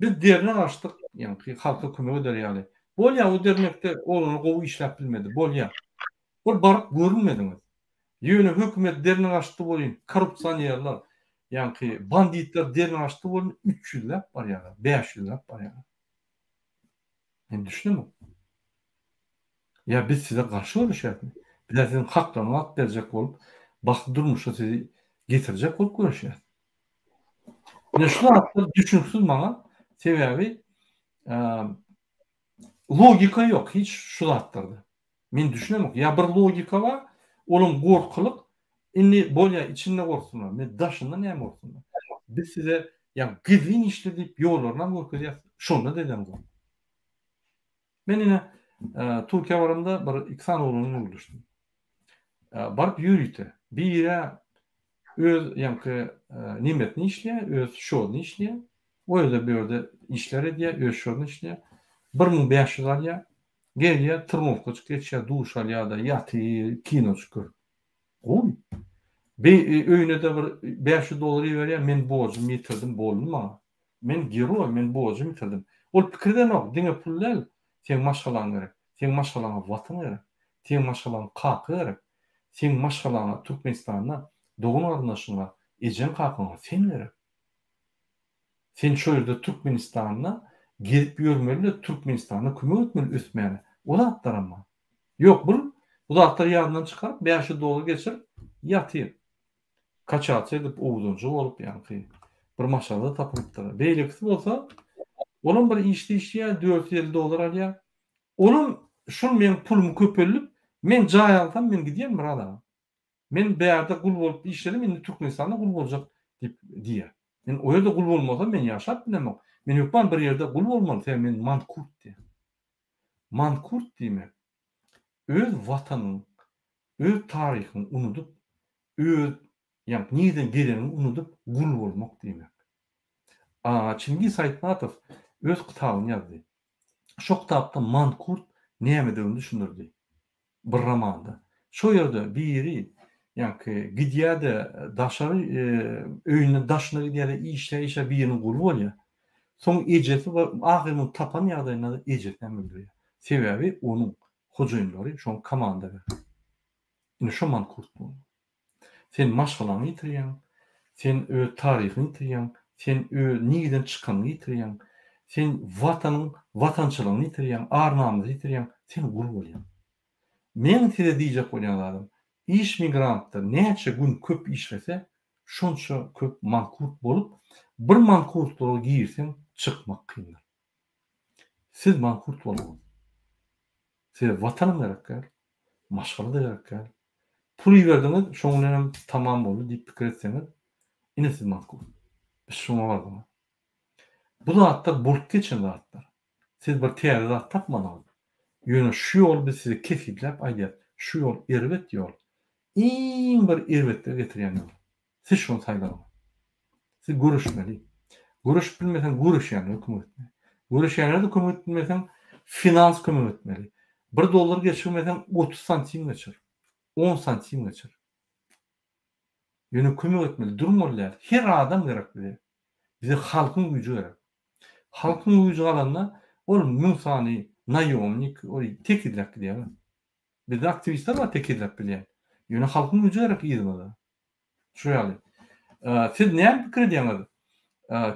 A: Biz derine açtık, yani halka kömek eder yani. Bolýa o dernekde onu gowy işläp bilmedi. Bolýa. Bir baryp görünmediňiz. Ýöne hökümet derine açdy bolýan, korrupsiýonýerler, yani banditler derine açtı bolun 300 lap var ya, 500 lap var ya. Yani düşünün. Ya biz size karşı oluşuyorduk. Bir de sizin haklarını at verecek olup, bak durmuşa sizi getirecek olup görüşýär. Ne şu hatda düşünüksiz bana sebebi logika yok. Hiç şu zatlarda. Men düşünemok. Ya bir logika var. Olum gorkılık. Inni bolya içinde gorsunlar. Men daşında näme gorsunlar. Biz size ya gizin işli deyip yollarından gorkuyacağız. Şonda dedem bu. Men yine Türkiye varımda bir iksan oğlunu buluştum. Barıp yürüyte. Bir yere öz yankı nimetini işleýär, öz şoğunu işleýär. O ýerde bir ýerde işler edýär, öz şoğunu işleýär. 1500 alýar. Gelýär, tırmovka geçýär, duş alýar-da ýatyr, kino çykyr. Oy. Öýüne de bir $500 berýär, men borcumy ýitirdim, bolma. Men gero, men borcumy ýitirdim. Ol pikirden ok, diňe pul däl, sen maşgalaň gerek. Sen maşgalaňa watan gerek. Sen maşgalaň kaky gerek. Sen maşgalaňa Türkmenistanda dogun arnaşyňa ejen kakyňa sen gerek. Sen şu ýerde Türkmenistanda gelip ýörmeli, Türkmenistanda kömek etmeli ösmäni. O da atlarama. Yok bu da atlar ýarından çykaryp $500 geçirip ýatyr. Kaçaçy edip owdunjy bolup ýani bir maşalda tapypdyr. Beýlekisi bolsa, onun bir işli işleýär, $450 alýar. Onun şun men pulumy köpelip, men jaý alsam men gidýän bir adam. Men bäýerde gul bolup işledim, indi Türkmenistanda gul boljak dip diýär. Men o ýerde gul bolmasam men ýaşap bilemok. Men ýokman bir ýerde gul bolmaly, sen men mankurt diýär. Mankurt diýmek öz watanyň, öz taryhyny unutup, öz ýa niden gelenini unutup gul bolmak diýmek. Çingiz Aitmatov öz kitabyny ýazdy. Şo kitapda mankurt nämedigini düşündirdi. Bir romanda. Şo ýerde biri ýa-ni gidýärde daşary öýüne daşyna gidýärde işe birini gul bolýar. Soň ejesi we agymy tapan ýagdaýynda ejesden öldürýär. Sebebi onuň hojaýynlary şoň komanda ber. Indi şo mankurt bu. Sen maşgalany ýitirýän, sen öz taryhyny ýitirýän, sen öz nigiden çykanyny ýitirýän, sen watançylygyny ýitirýän, arnamyzy ýitirýän, sen gul bolýan. Men size diýjek bolýanlarym, iş migrantlar näçe gün köp işlese, şonça köp mankurt bolup, bir mankurtluğa girsen çykmak kyndyr. Siz mankurt bolmaňyz. Size watanyň gerekler, maşgala da gerekler. Pul ýerdiňiz, şoň bilen tamam boldy diýip pikir etseňiz, ine siz mankurt. Biz şoňa bardyk. Bu zatlar bulup geçen zatlar. Siz bir täze zat tapmanaňyz. Ýöne şu ýol biz size kefitlep aýdýar. Şu ýol erwet ýol. Iň bir erwetde getirýän ýol. Siz şonu saýlaňyz. Siz görüşmeli. Görüş bilmesen görüşýän hökümet. Görüşýänler de kömek etmesen finans kömek etmeli. $1 geçirmesen 30 santim geçir. 10 santim geçir. Ýöne kömek etmeli. Durmalylar. Her adam gerekli. Bize halkyň güýji gerek. Halkyň güýji galanda ol münsany, naýomnik, o tekidlek diýär. Bizde aktivistler var tekidlek bilýän. Ýöne halkyň güýji gerek ýerinde. Şu ýaly. Siz näme pikir edýäňiz?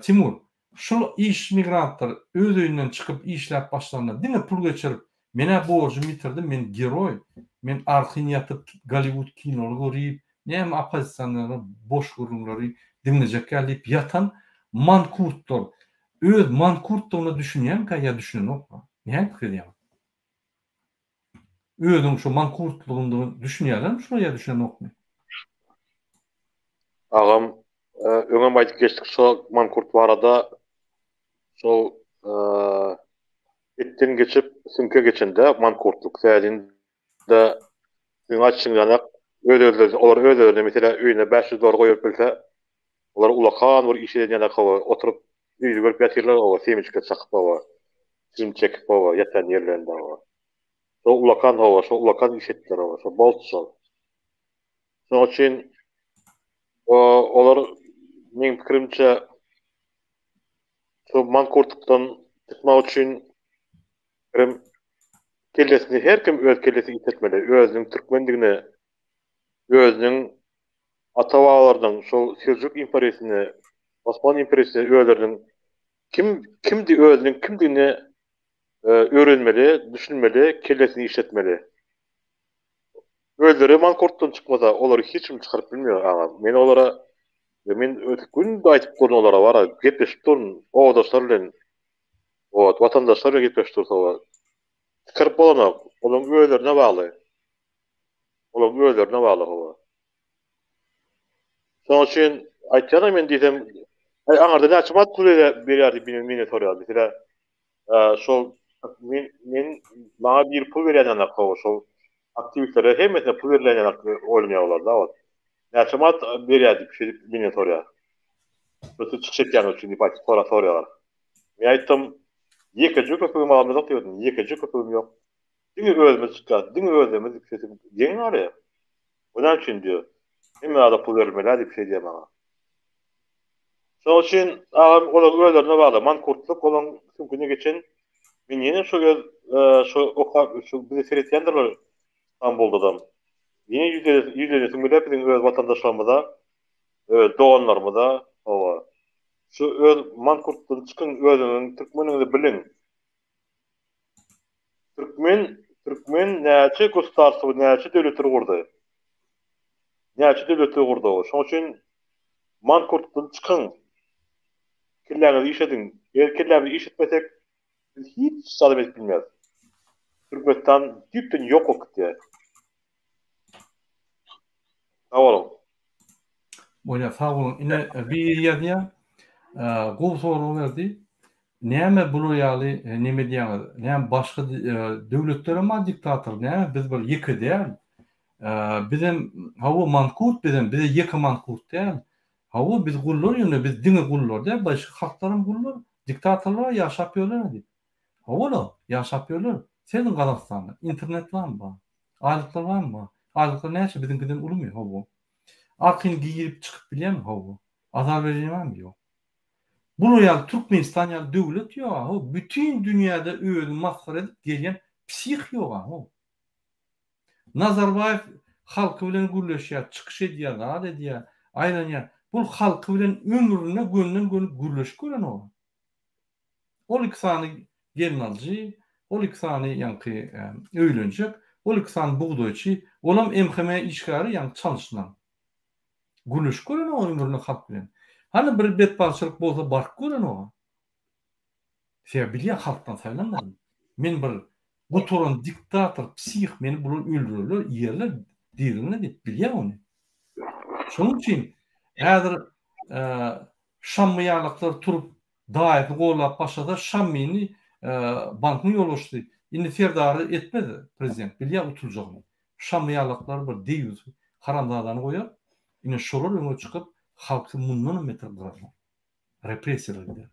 A: Timur, şu iş migrantlar öz öýünden çykyp işläp başlanlar. Diňe pul geçirip, mene borcumy ýitirdim, men geroy, men arkyny ýatyp Hollywood kinolu görýip, näme apozisiýonlary, boş gurulary dinlejek gelip ýatan mankurtlar. Öz mankurtlugyny düşünýän ýa düşünenokma. Näme pikir edýäň? Özüň şu mankurtlugyny düşünýärmi, şunu ýa düşünenokmy?
B: Agam öňe aýdyp geçdik şo mankurt barada şol etden geçip sünke geçende mankurtluk sädinde açyňlanak olar özlerine mesela öýüne $500 goýup bilse olar ulakan bir iş edýän kawa oturup ýüzü görüp ýatyrlar o semiçke çakyp baba film çekip baba ýatan ýerlerinde baba şo ulakan hawa şo ulakan iş etdiler baba şo bolt şol şoň üçin olar men pikirimçe şo mankurtlukdan çıkmak üçin kellesini her kim öz kellesini ýitirmeli, özüniň türkmendigini, özüniň ata-babalardan şol Seljuk imperiýasyny, Osmanlı imperiýasyny öýleriniň kimdi özüniň kimdigini öğrenmeli, düşünmeli, kellesini işletmeli. Özleri mankurtdan çıkmasa, oları hiç mi çıkarıp bilmiyor ama. Men olara Men gün aýtyp durun olara bara gepleşip durun. O dostlar bilen, o vatandaşlar bilen gepleşip dursa, kırp bolana, onun öýlerine bagly. Onun öýlerine bagly o. Şoň üçin aýtýanam men diýsem, aňarda näçe mat pul berýärdi meni soraýar. Mesela şol men maňa bir pul berýän şol aktivitlere hemmesine pul verilen oynayarlar da var. Näçe mat berýärdi meni soraýar. Kötü çıkacak için bir parça sonra soruyorlar. Ben aytdım, yekeci köpüğüm alımda yok diyordum. Yekeci köpüğüm yok. Dini özümüz çıkar. Dini özümüz yüksetim. Yeni var ya. Bunun için diyor. Hemen arada pul vermeler diye bir şey diyeyim bana. Son için ağam onun öğlerine bağlı. Man kurtluk olan tüm günü geçen ben yine şu bize seyretyendirler İstanbul'da da. Yine yüzlenesin bile bizim öz vatandaşlarımıza, doğanlarımıza o şu öz mankurtdan çıkın özünün Türkmenini bilin. Türkmen näçe gustarsı, näçe döwletler gurdy. Näçe döwletler gurdy. Şoň üçin mankurtdan çıkın. Killäňizi işedin. Erkeklerni işetmesek biz hiç sadece bilmez. Türkmenistan tüpten yok okdy. Awalım.
A: Oýa sağ bolun. Ine bir ýerde gowy soraw berdi. Näme bulu ýaly näme diýýär? Näme başga döwletlere ma diktator, näme biz bir ýeke däl. Bizim hawa mankurt bizim bize ýeke mankurt däl. Hawa biz gullar ýöne biz diňe gullar däl, başga halklaryň gullar, diktatorlar ýaşap ýörler diýip. Hawa ýaşap ýörler. Senin Gazakstanda internet barmy? Aýlyklar barmy? Aýlyklar näçe bizimkiden ulmy hawa? Akyn giyip çıkıp bilýärmi hawa? Azar berýärmi ýok? Bu ýaly Türkmenistan ýaly döwlet ýok. Bütün dünýäde özüni masar edip gelýän psih ýok. Nazarbayev halky bilen gürleşýär, çykyş edýär, zat edýär, aýlanýar. Bu halky bilen ömrüne gönden gürleşip gören o. Ol iksany gelin aljy, ol iksany ýanky öýlenjek, ol iksany buğdoýçy, olam MHM işgary ýanky çalışnan. Gürleşip gören o ömrüne halk bilen. Hani bir betbarçılık bolsa bark gören o. Sen bilýär halkdan saýlanmady. Men bir bu torun diktator, psih meni bulun öldürürler, yerler diýilne diýip bilýär ony. Şoň üçin häzir Şamýalyklar turup daýaty gollap başlasa Şamyny bankny ýol Indi ferdary etmedi prezident. Bilýär utuljagyny. Şamýalyklar bir diýüz haramzadany goýar. Ine şolar öňe çykyp halky mundan metre gırarlar. Represiýalar gider.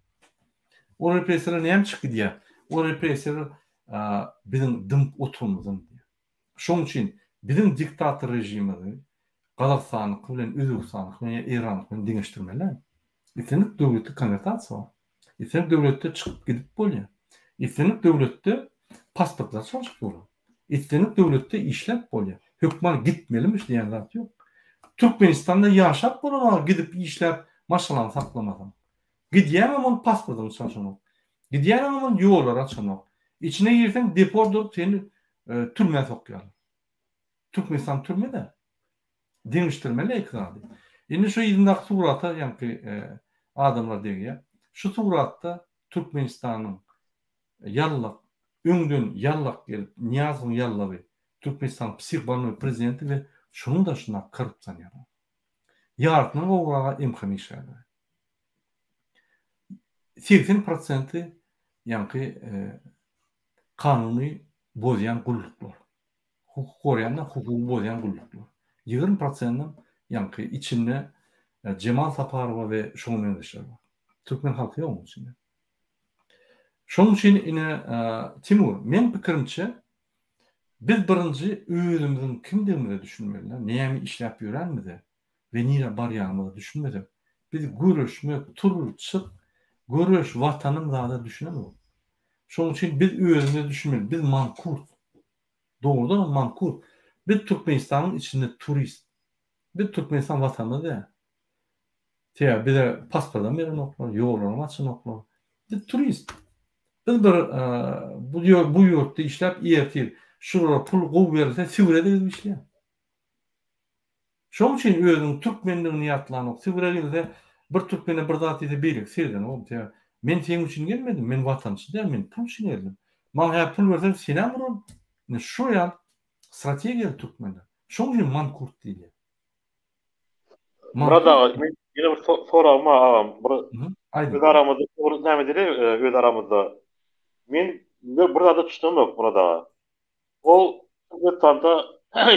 A: O represiýalar näme çykdy diýär? O represiýalar bizim dym oturumyzdan diýär. Şoň üçin bizim diktator rejimimiz Gazakstany bilen Özbekistany bilen Irany bilen diňeşdirmeler. Ýetenek döwleti konvertasiýa bar. Ýetenek döwletde çykyp gidip bolýar. Ýetenek döwletde pasportlar çalyp bolýar. Ýetenek döwletde işlep bolýar. Hökman gitmelimiş diýen zat ýok. Türkmenistanda ýaşap bolan gidip işlep maşalany saklamadan. Gidýärem on pasportyny çalşanyk. Gidýärem on ýollar açanyk. İçine girsen depordur seni türmeye sokýar. Türkmenistan türmede. Deňişdirmeli ekrandy. Indi şu ýyzyňdaky surata ýanky adamlar diýär. Şu suratda Türkmenistanyň ýallak, öňden ýallak gelip Niýazyň ýallaby Türkmenistan psihbanowy prezidenti we şunu da şuna kırıp sanıyor. Yartının oğlağa imkanı işlerdi. 80% yankı kanuni bozayan gulluklar. Hukuk koruyanlar hukuku bozayan gulluklar. 20%'nin yankı içinde Cemal Saparova ve şoň mendeşler var. Türkmen halkı yok mu içinde? Şoň için yine Timur, men pikirimçe biz birinci özümüzün kimdigini düşünmeliler. Näme işläp ýörenmidi we nire barýarymyzy düşünmedi. Biz görüşmek, turup çık, görüş watanyň zada düşünemek. Şoň üçin biz özümüzü düşünmeli. Biz mankurt. Doğrudan mankurt. Biz Türkmenistanyň içinde turist. Biz Türkmenistan watanyny da. Teýär bize pasportdan beren oklar, ýollarny açan oklar. Biz turist. Biz bir bu ýurtda işläp ýertir. Şurada pul gowy berilse süwrede biz işleýär. Şoň üçin özüň türkmenligini ýatlanak. Sigirelinde bir türkmene bir zat ede beýlik serden o diýär. Men seň üçin gelmedim, men watançy däl, men pul üçin geldim. Maňa hep pul bersen senem buran. Ne şu ýa strategiýa türkmenler. Şoň üçin mankurt diýilýär.
B: Burada
A: Mankurt.
B: men ýene bir soragym bar agam. Öz
A: Aýdym.
B: aramyzda näme dili öz aramyzda. Men bir zada tutdum yok burada. Ol Özbekistan'da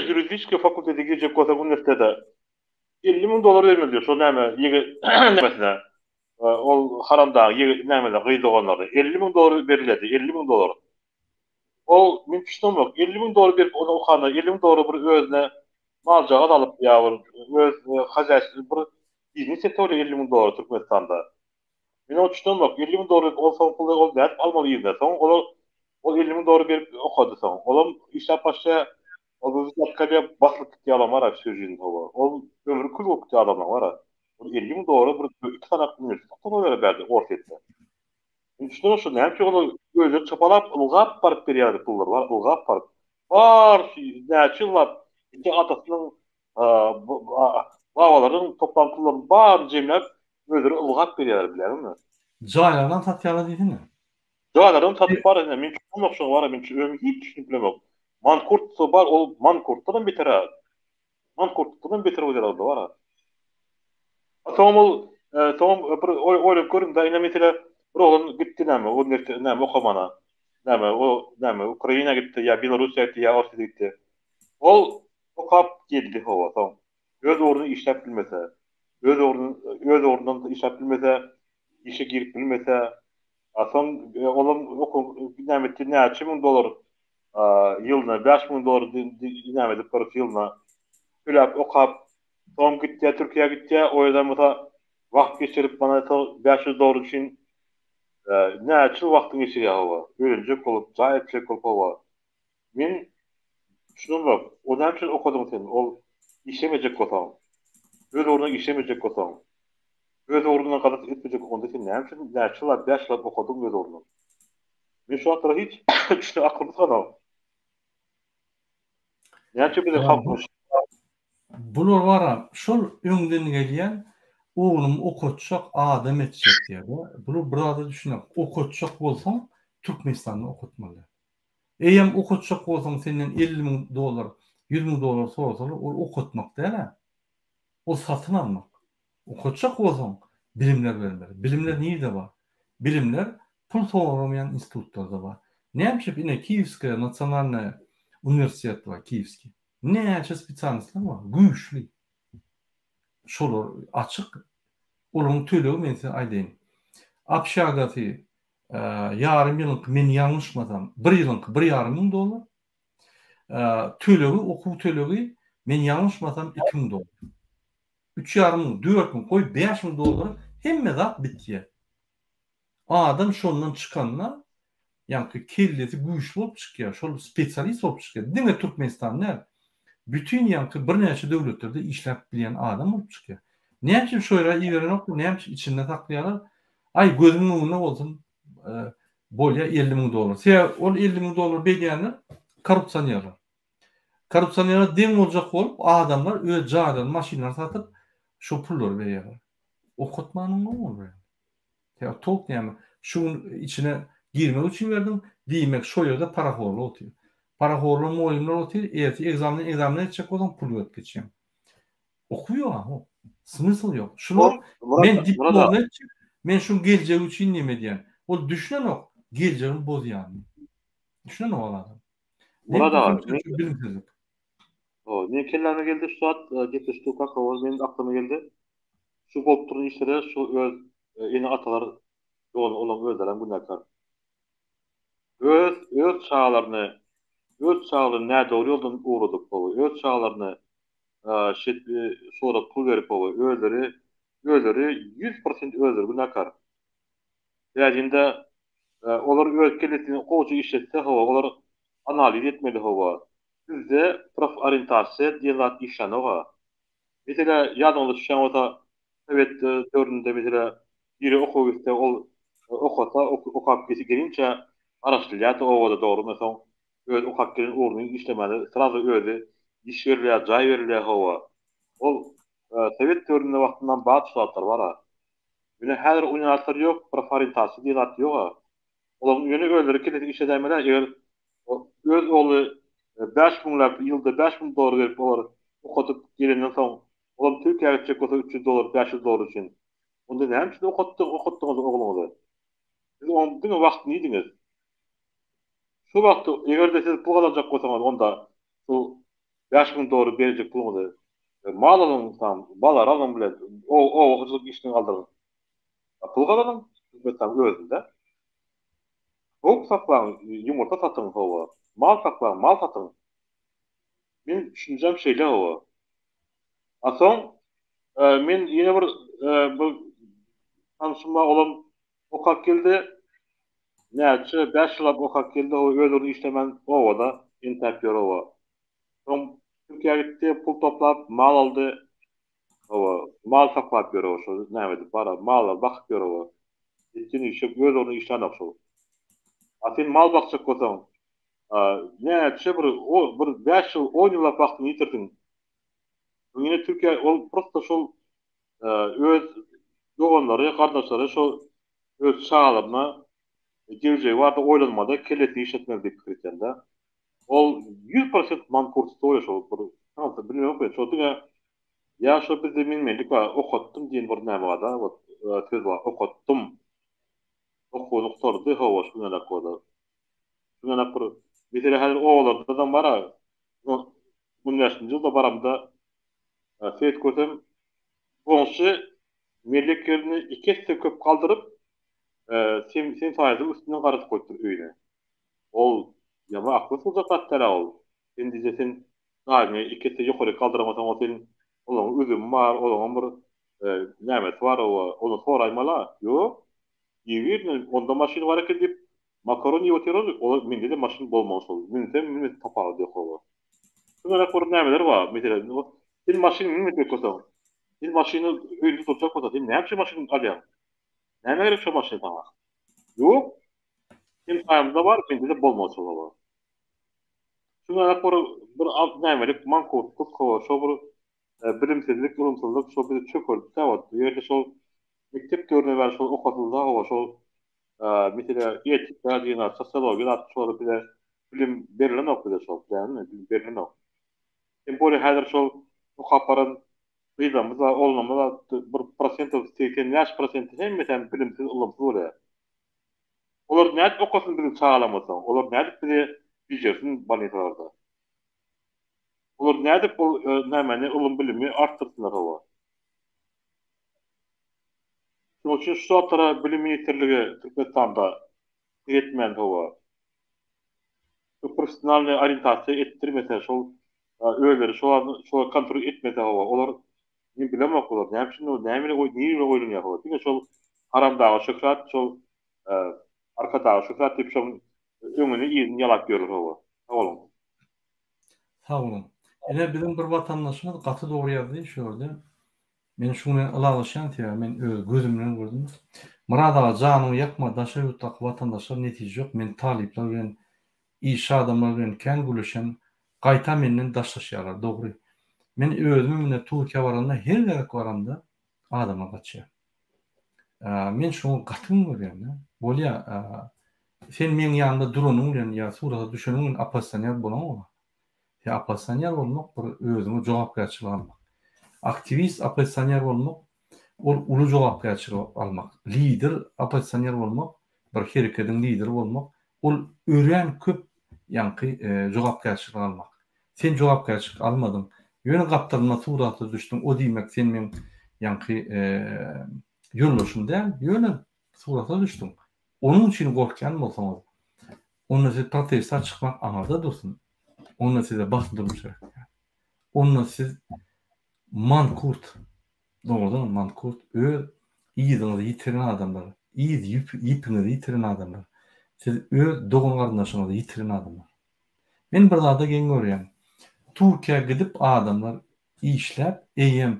B: juridik fakültede gidecek olsa üniversitede $50.000 vermeli. Şo näme ýigi mesela ol haramda ýigi näme de gyýdyganlary $50.000 beriledi. $50.000. Ol men tutdum yok. $50.000 berip onu okana $50.000 bir özüne maljaga alyp ýa-da öz hajaýaty bir biznes etýär $50.000 Türkmenistan'da. Men o tutdum yok. $50.000 olsa pul ol däp almaly ýerde. Soň o $50.000 berip okady soň. Olam işläp başla o bu ýatkaga baslyp gitýär adam ara sözüň howa. Ol ömrü kül bolup gitýär adam ara. O $50.000 bir iki tanak üniversite berdi ortaýetde. Üçte şu näme onu özü çapalap ulgap baryp berýärdi pullar var, ulgap baryp. Bar näçe ýyllap iki atasynyň babalaryň toplantylaryny bar jemläp özleri ulgap berýär bilermi?
A: Jaýlardan satýarlar diýdini?
B: Jaýlardan satyp bar, men çok şoň bar, men hiç düşüniplemok. Mankurt bar, ol mankurtdan beter. Mankurtdan beter bolýar bar. Atomul tom bir oýlap görüm da ine mesela bir oğlan gitti näme, o näme okamana. Näme o näme Ukraina gitti ya Belarusya gitti ya Rusya gitti. Ol okap geldi hava tom. Öz orduny işläp bilmese, öz ordundan işläp bilmese, işe girip bilmese, atom olam näme näçe $1,000 ýylyna $5,000 näme dip bir ýylyna ülap okap tom gitti Türkiýe gitti o ýerden mesela wagt geçirip bana $500 üçin näçe wagtyň geçirýär hava. Ölenjek bolup, jaý etjek bolup hava. Men şunum o näme üçin okadym sen? Ol işlemejek bolsaň. Öz orduny işlemejek bolsaň. Öz orduny gadat etmejek onda sen näme üçin näçe ýyl 5 ýyl okadym öz orduny. Men şu atara hiç düşüne aklym sana. Näçe bilen halkymyş.
A: Bular wara şol öňden gelýän oglum okutjak adam etjek diýär. Bunu burada düşünek. Okutjak bolsaň Türkmenistanda okutmaly. Eýem okutjak bolsaň senden $50.000, $100.000 sorsalar, ol okutmak däl. O satyn almak. Okutjak bolsaň bilimler bermeli. Bilimler näde bar? Bilimler pul soňramayan institutlarda bar. Näme ine Kievskaya Nasionalnaya Universitet bar, Kievski. Näçe spesialistler bar? Güýçli. Şolar açyk. Olaryň tölegi men size aýdyn. Apşagaty ýarym ýylyk men ýalňyşmasam, bir ýylyk $1,500. Tölegi, okuw tölegi men ýalňyşmasam $2,000. 3,500, 4,000 koy $5,000 hemme zat bitýär. Adam şondan çykanlar ýa-ni kellesi güýçli bolup çykýar, şol spesialist bolup çykýar. Diňe Türkmenistanda bütün ýa-ni bir näçe döwletlerde işläp bilen adam bolup çykýar. Näçe şoýra iýerenok, näçe içinde saklaýarlar. Ay gözüň öňünde bolsun, bolýa $50.000. Sen ol $50.000 berýänler korrupsiýonlar. Korrupsiýonlar deň boljak bolup adamlar öz jaýlaryny, maşinalaryny satyp şo pullary berýärler. Okutmanyň bolýar. Ya tok näme? Şunun içine girmek üçin berdim. Diýmek şo ýerde paraxorly otýar. Paraxorly moýumlar otýar. Erti egzamin etjek bolan pul öp geçýär. Okuyor ha. Smysl yok. Şunu men diplom etjek. Men şu geljek üçin näme diýen? Ol düşünen ok. Geljegim bozýan. Düşünen ok adam.
B: Burada
A: bilimsizlik.
B: o ne kelläme geldi şu saat gepleşdik kakao benim aklıma geldi. Şu bolup duran işlere şu öz ene atalar olan özleren günler. Öz çağlarını näde doğru yoldan uğradık bu. Öz çağlarını sonra pul verip bu. Özleri 100% özler günakar. Ýa-da olar öz kelesini gowy işletse hava, olar analiz etmeli hava. Bizde prof orientasiýa diýilen işler hava. Mesela ýadymda olsa evet dördünde mesela biri okuysa ol okata okap gelince araşdyrýar o da doğru mesela öz okap gelin orduny işlemeli sırada özi iş verilýär, jaý verilýär hava. Ol Sovet döwründe wagtyndan bat şulatlar bar ha. Ýöne häzir uniwersiteti ýok, preferensiýasy diýlat ýok ha. Olaryň ýöne öldürip gidip işe dämeler, eger öz oğlu 5.000 lap ýylda $5.000 berip olar okutup gelenden soň olam Türkiýe'ye gidecek bolsa $300, $500 üçin. Onda näme üçin okutdyňyz ogluňyzy? Siz ondyň wagtyny ýediňiz. Şu wagtda egerde siz pul alacak bolsaňyz onda şu $5.000 berjek puluňyzy mal alyňyz, balar alyň bilen o wagtlyk işini galdyryň. Pul galaryň betam özünde. Hop saklaň, ýumurta satyň howa. Mal saklaň, mal satyň. Men düşünjem şeýle howa. Asoň men ýene bir bu tanışma olam okap geldi. Näçe 5 ýyl okap geldi, o özüni işlemen owada interpyor owa. Soň Türkiýe'ye gitdi, pul toplap, mal aldy. Owa, mal saklap ýörer şo, näme diýip bara mala bakyp ýörer owa. Etkin işe özüni işlenip şo. Atin mal bakjak bolsaň, näçe bir 5 ýyl, 10 ýyl wagtyny ýitirdiň. Ýene Türkiýe ol prosta şol öz doganlary, gardaşlary şol öz şagalyna geleceği var da oylanmada keleti işletmeli kriterinde. Ol 100% mankursu toya şol. Tamam, bilmiyorum ben. Şol ya şu biz de bilmedik var. Okuttum diyen bir näme var da. Söz var. Okuttum. Okunup sordu. Hava şuna da koda. Şuna da bir de her oğlarda da var ha. Bunun yaşında baramda seyit görsem onşu meleklerini iki köp kaldırıp sen sayede üstünden karıt koydur öyle. Ol yama aklı sılacak hatta ol. Sen diyeceksin daimi ikisi yukarı kaldıramasan o senin olan üzüm var, olan bir nimet var onu soraymala. Yok. Yevir onda maşin var ki deyip makaroni oturuyor. O minde de maşin bolmaz olur. Minde tapağı diyor kova. Şunlara korup nimetler var. Mesela senin maşin minde koysan. Senin maşini öyle tutacak olsa sen ne yapacak maşin alacaksın? Ne gerek şu maşin tamam. Yok. Senin sayımda var, minde de bolmaz olur. Şunlara korup bir alt nimetlik mankurt kova. Şu bir bilimsizlik, ulumsuzluk, şu bir çökür. Tamam. Yerde şu mektep görüne ver, şu okutulda hava, şu mesela etik, radiyana, sosyologiya, şu bir de bilim berilen okudu şu. Yani bilim berilen okudu. Hem böyle her şu okaparın kıyıdamıza, olmamıza bir prosentov, 80% hem mesela bilimsiz, ulumsuz oluyor. Olar näde okusun bilim sağlamasan, olar näde bize biljesin banetalarda. Olar näde bu nämeni ulum bilimi arttırsınlar hava. Şoň üçin şu atara bilim ministrligi Türkmenistanda etmen hava. Bu professional orientasiýa etdirmese şol öýleri şol kontrol etmese hava. Olar ne bilemek olar. Näme üçin o näme niýe oýlanýar hava. Diňe şol haramdagy şöhret şol arkadagy şöhret diýip şol öňüni ýygyny ýalap görür hava. Oğlum.
A: Sağ olun. Ele bizim bir vatandaşymyz gaty dogry ýazdy şöyle. Men şunu alaşan diýär, men gözümden gördüm. Muradaga janymy ýakma daşa ýurtdaky vatandaşlar netije ýok. Men talipler bilen iş adamlar bilen kän gülüşen gaýta menden daşlaşýarlar, dogry. Men özüm bilen Türkiýe baranda her gerek baranda adama gaçýar. Men şunu gatyň görýän. Bolýa sen men ýanymda duranyň bilen ýa surata düşeniň apasanýar bolammy? Ya apasanýar bolmak bir özüňe jogapkärçilik almak. Aktivist apasanýar bolmak ol uly jogapkärçilik almak. Lider apasanýar bolmak bir hereketiň lideri bolmak ol ören köp ýanky jogapkärçilik almak. Sen jogapkärçilik almadyň. Ýöne gapdalyna surata düşdüň. O diýmek sen men ýanky ýollaşym däl, ýöne surata düşdüň. Onun üçin gorkýan bolsaňyz, onda siz protestga çykmak aňarda dursun. Onda size bastırmış. Onda siz mankurt, doğrudan mankurt, iyidinizi yitiren adamlar, iyipinizi yitiren adamlar, siz doğun kardeşinizi yitiren adamlar. Ben bir daha da gen görüyorum. Türkiye'ye gidip adamlar işler,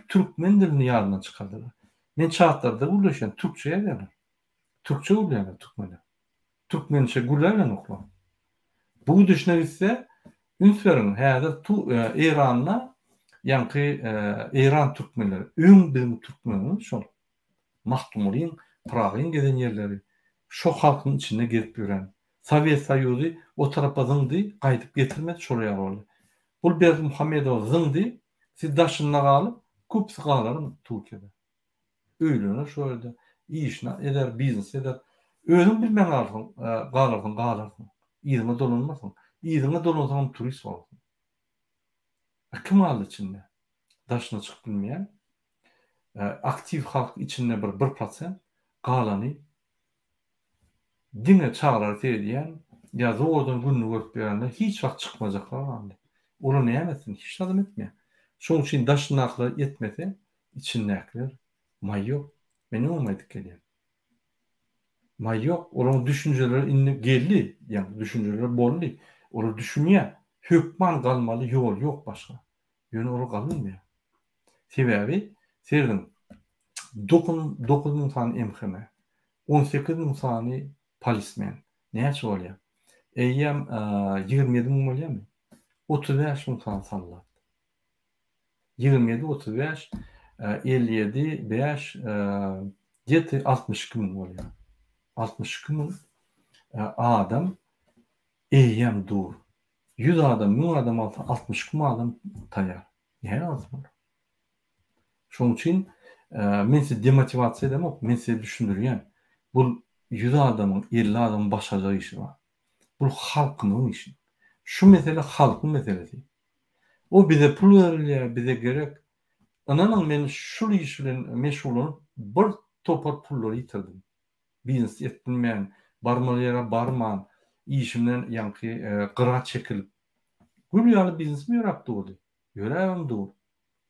A: Türkmen dilini yarından çıkardılar. Ben çağatlarda ulaşan Türkçe'ye verir. Türkçe ulaşan Türkmen'e. Türkmençe gülerle okula. Bu düşünür ise Ünsverin häzir İran'la Yankı İran Türkmenleri, öň bizim Türkmenler şol. Mahtumulin, Prag'ın geden yerleri. Şo halkın içinde gelip gören. Sovyet Soyuzu o tarafa zındı, kaytıp getirmedi şolaya oldu. Bul Berdi Muhammedov zındı, siz daşınla kalıp, kupsi kalarım Türkiye'de. Öylüğüne şöyle işine eder, biznes eder. Özün bilmen kalırsın. İzine dolunmasın. İzine dolunsan turist olsun. Kim aldı içinde? Daşına çık bilmeyen, aktif halk içinde bir 1% kalanı dine çağırar diyen ya doğrudan gününü görüp berenler hiç vakt çıkmayacaklar var. Onu ne yemesin? Hiç adam etmiyor. Şunun için daşın aklı yetmedi. İçindekiler may yok. Benim olmaydık geliyor. May yok. Onun düşünceleri inni geldi. Yani düşünceleri bollu. Onu düşünüyor. Hükman kalmalı yol yok başka. Yönü onu kalmıyor. Sebebi serdim. 9 tane emkeme. 18 tane polismen. Ne oluyor? Eyyem 27 oluyor mu? 35 tane sallat. 27, 35, 57, 5, 7, 62 oluyor. 62 adam eyyem dur. 100 adam, 1000 adam altı 62 adam tayar. Ne lazım? Şunun için men size demotivasiya demek, men size düşündürüyen. Bu 100 adamın, 50 adamın başacağı işi var. Bu halkının işi. Şu mesele halkın meselesi. O bize pul veriliyor, bize gerek. Ananın men şu işle meşgul olup bir topar pulları yitirdim. Biznes etmeyen, barmalara barman, işimden yankı qıra çekilip. Gülyalı biznes mi yaptı oldu? Görevim doğru.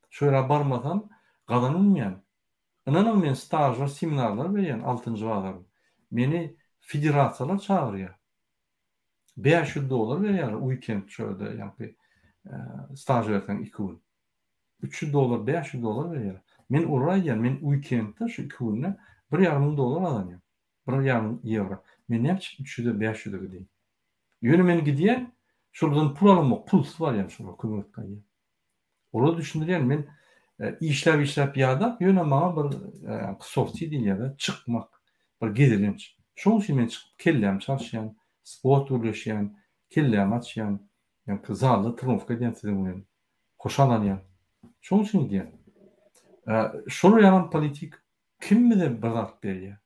A: Şöyle barmadan kazanılmayan. Ananın men stajlar, seminarlar veren 6. vadarım. Meni federatsiyalar çağırıyor. $500 veriyor. Weekend şöyle yankı staj versen 2 gün. $300, $500 veriyor. Men oraya men weekendde şu 2 günne $1,500 alanıyorum. €1,500. Men ne yapayım 300'e 500'e gideyim. Yönü men gidiyen şuradan pul alınmak, puls var yani şurada kıymetli. Orada düşündüren men işlep yada yönü bana bir softi değil ya da çıkmak, bir gedirinç. Şoň için men çıkıp kellem çalışyan, sport uğraşyan, kellem açyan, yani kızarlı tırnofka diyen sizin bunu. Hoşalanyan. Şoň için diyen. Şolu yanan politik kim mi de bırak diye.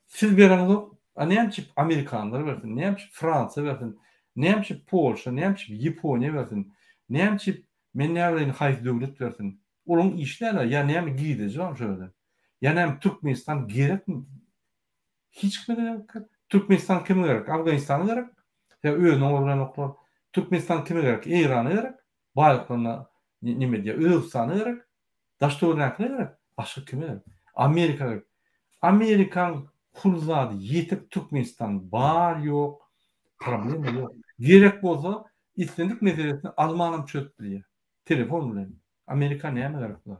A: Siz bereniz ne yapıp Amerikanlar versin, ne yapıp Fransa versin, ne yapıp Polşa, ne yapıp Japonya versin, ne yapıp menneğlerin hayf devlet versin. Onun işlerle ya ne yapıp gideceğim şöyle. Ya ne yapıp Türkmenistan gerek mi? Hiç mi de Türkmenistan kime gerek? Afganistan'a gerek? Ya öyle noktalar. Türkmenistan kime gerek? İran'a gerek? Bayraklarına ne diye? Özbekistan'a gerek? Daşta örnekler gerek. Başka kime gerek? Amerika gerek. Amerikan kurzadı yetip Türkmenistan var yok. Problem yok. Gerek bolsa istendik meselesini Almanım çözdü. Telefon bilen. Amerika neye mi gerek bu?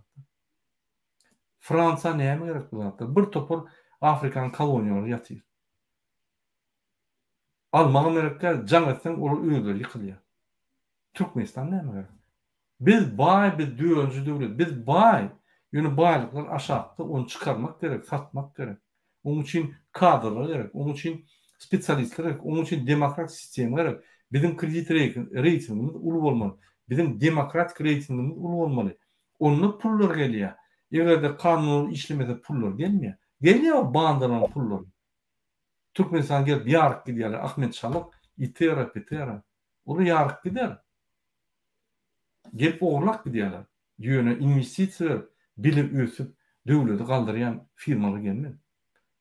A: Fransa neye mi gerek bu? Bir topur Afrikan koloniyaları yatıyor. Alman Amerika can etsen o öyler yıkılıyor. Türkmenistan neye mi gerek? Biz bay bir düğüncü devlet. Biz bay. Yani baylıklar aşağıda onu çıkarmak gerek, satmak gerek. Onun için kadrolar gerek. Onun için spesyalistler gerek. Onun için demokrat sistem gerek. Bizim kredi reytingimiz ulu olmalı. Bizim demokratik reytingimiz ulu olmalı. Onunla pullar geliyor. Eğer de kanun işlemede pullar gelmiyor. Geliyor bandalan pullar. Türkmenistan gelip yarık gidiyorlar. Ahmet Çalık itera petera. Onu yarık gider. Gelip oğurlak gidiyorlar. Yöne investisiya bilim ösüp dövleti kaldıryan firmalar gelmedi.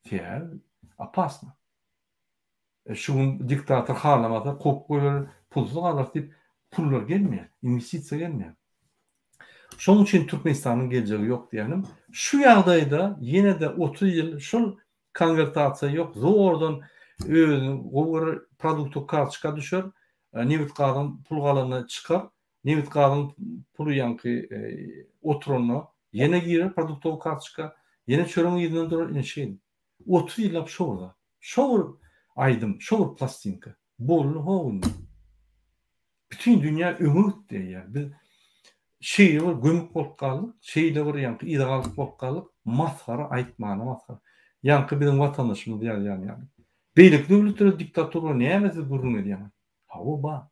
A: Fiyal apasma. Şunun diktatör harlamada kop koyar, pulsuz kalır deyip pullar gelmiyor. İnvestisiya gelmiyor. Şunun için Türkmenistan'ın geleceği yok diyelim. Şu yağdayda yine de 30 yıl şu konvertasiya yok. Zordan o produktu karşıka düşer. Nevit kadın pul kalanına çıkar. Nevit kadın pulu yankı oturunu yine girer produktu karşıka. Yine çörümü yediğinden doğru şey. 30 yıl şurada. Şur aydım, şur plastinka. Bollu hoğun. Bütün dünya ümit diye yani. şeyi bir gömük bolup galdyk, şeyle bir ýanky ýygalyk bolup galdyk, maskara aýtmany maskara. Ýanky bizim watandaşymyz yani. Beýlik döwletlere diktatorlar näme gurrun edýär? Ha o ba.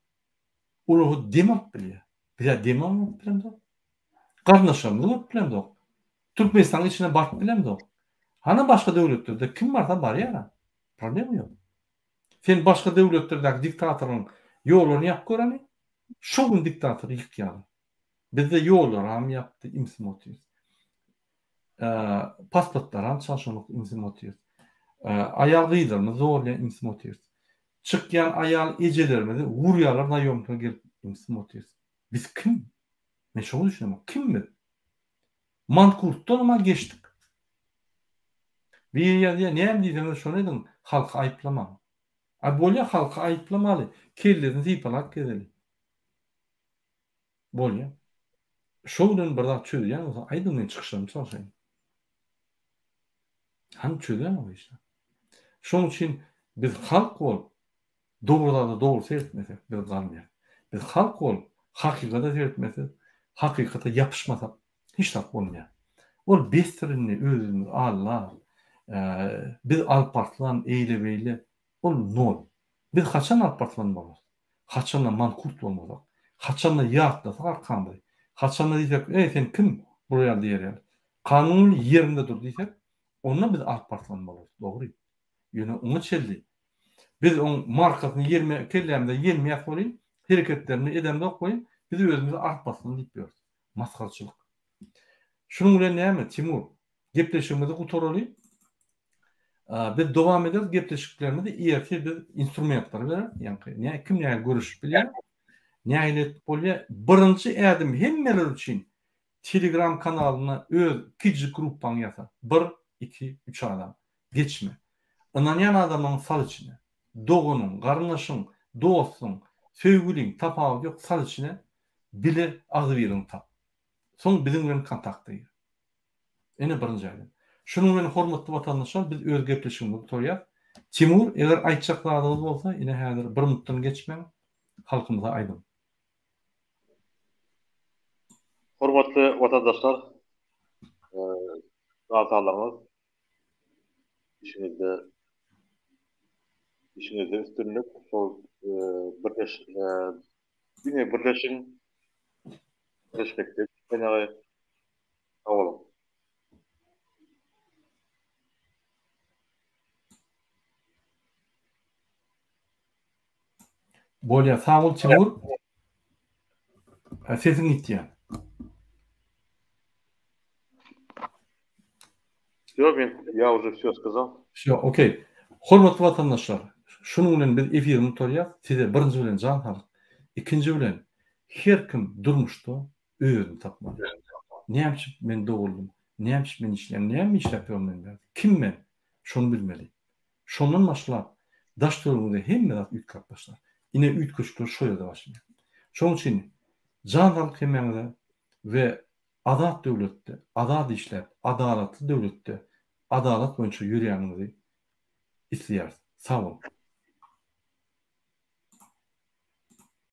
A: Ulu demok bilýär. Biz demok bilemdi. Garnaşamyz bilemdi. Türkmenistan içine bark bilemdi. Hana başga döwletlerde kim barsa bar ýa. Problem ýok. Sen başga döwletlerdäki diktatoryň ýolaryny ýap görani, şu gün diktatory ýykýar. Bizde ýollar ham ýapdy, imsim otýar. Pasportlar ham çalşanyk imsim otýar. Ayal gyýdyrmy zorla imsim otýar. Çykýan ayal ejelerimizi wurýarlar naýomka gelip imsim otýar. Biz kim? Men şonu düşünýärm. Kimmi? Mankurtdan ma geçdik. Bir ýerde näme diýdiňiz şonu edin, halky aýplama. Bolýa halky aýplamaly, kellerini zypalak gezeli. Bolýa. Şoňdan bir zat çözýän, aýdym men çykyşym çalşaýyn. Han çözýän o işte. Şoň üçin biz halk bolup dogruda dogru seretmesek biz galmaýar. Biz halk bolup hakykata seretmesek, hakykata ýapyşmasak hiç tak bolmaýar. Ol bestirini özümiz Allah, biz alpartlan eýle beýle ol nol. Biz haçan alpartlan bolar? Haçan mankurt bolmasak, haçan ýatlasak arkandy. Haçan diýsek, sen kim buraya diýerler? Kanun ýerinde dur diýsek, onda biz alpartlan bolar. Dogry. Ýöne onu çeldi. Biz on markasyny ýerme kellemde ýermeýär bolýan, hereketlerini edemde goýun, biz özümizi artmasyn diýip ýörüz. Maskarçylyk. Şunun bilen näme Timur? Gepleşigimizi gutaraly. Biz dowam ederiz gepleşiklerimizi ýerki bir instrumentler bilen, ýani kim näme görüşüp bilýär, näme bolýar. Birinji ädim hemmeler üçin Telegram kanalyna öz kiji gruppaň ýasa. 1, 2, 3 adam. Geçme. Inanýan adamyň sal içine, dogunyň, garnaşyň, dostuň, söýgüliň tapagy ýok sal içine bile azy birin tap. Soň bizim bilen kontaktdaýar. Ene birinji adam. Şunun bilen hormatly watandaşlar biz öz gepleşigimizi torýar. Timur, eger aýtjaklarynız bolsa, ine häzir 1 minutdan geçmeň, halkymyza aýdym.
B: Hormatly watandaşlar, rahatlaryňyz işinizde üstünlük, sol birleşin respektif, benagy awalım.
A: Bolýa, sağ ol Timur. Sesin gitdi.
B: Всё, я уже всё сказал.
A: Всё, okey. Hormatly watandaşlar, şunun bilen biz efirimizi torýar. Size birinji bilen jan halyk, ikinji bilen her kim durmuşda özüni tapmaly. Näme men dogruldum? Näme men işleýän? Näme işläpýärm men? Kim men? Şonu bilmeli. Şondan başlap daş döwründe hemme zat üýtgäp başlar. Ine üýtgüçler şo ýerde başlaýar. Şoň üçin jan halyk hemmeňde we adat döwletde, adat işläp, adalatly döwletde, adalat boýunça ýürýäňizi isleýär. Sağ olun.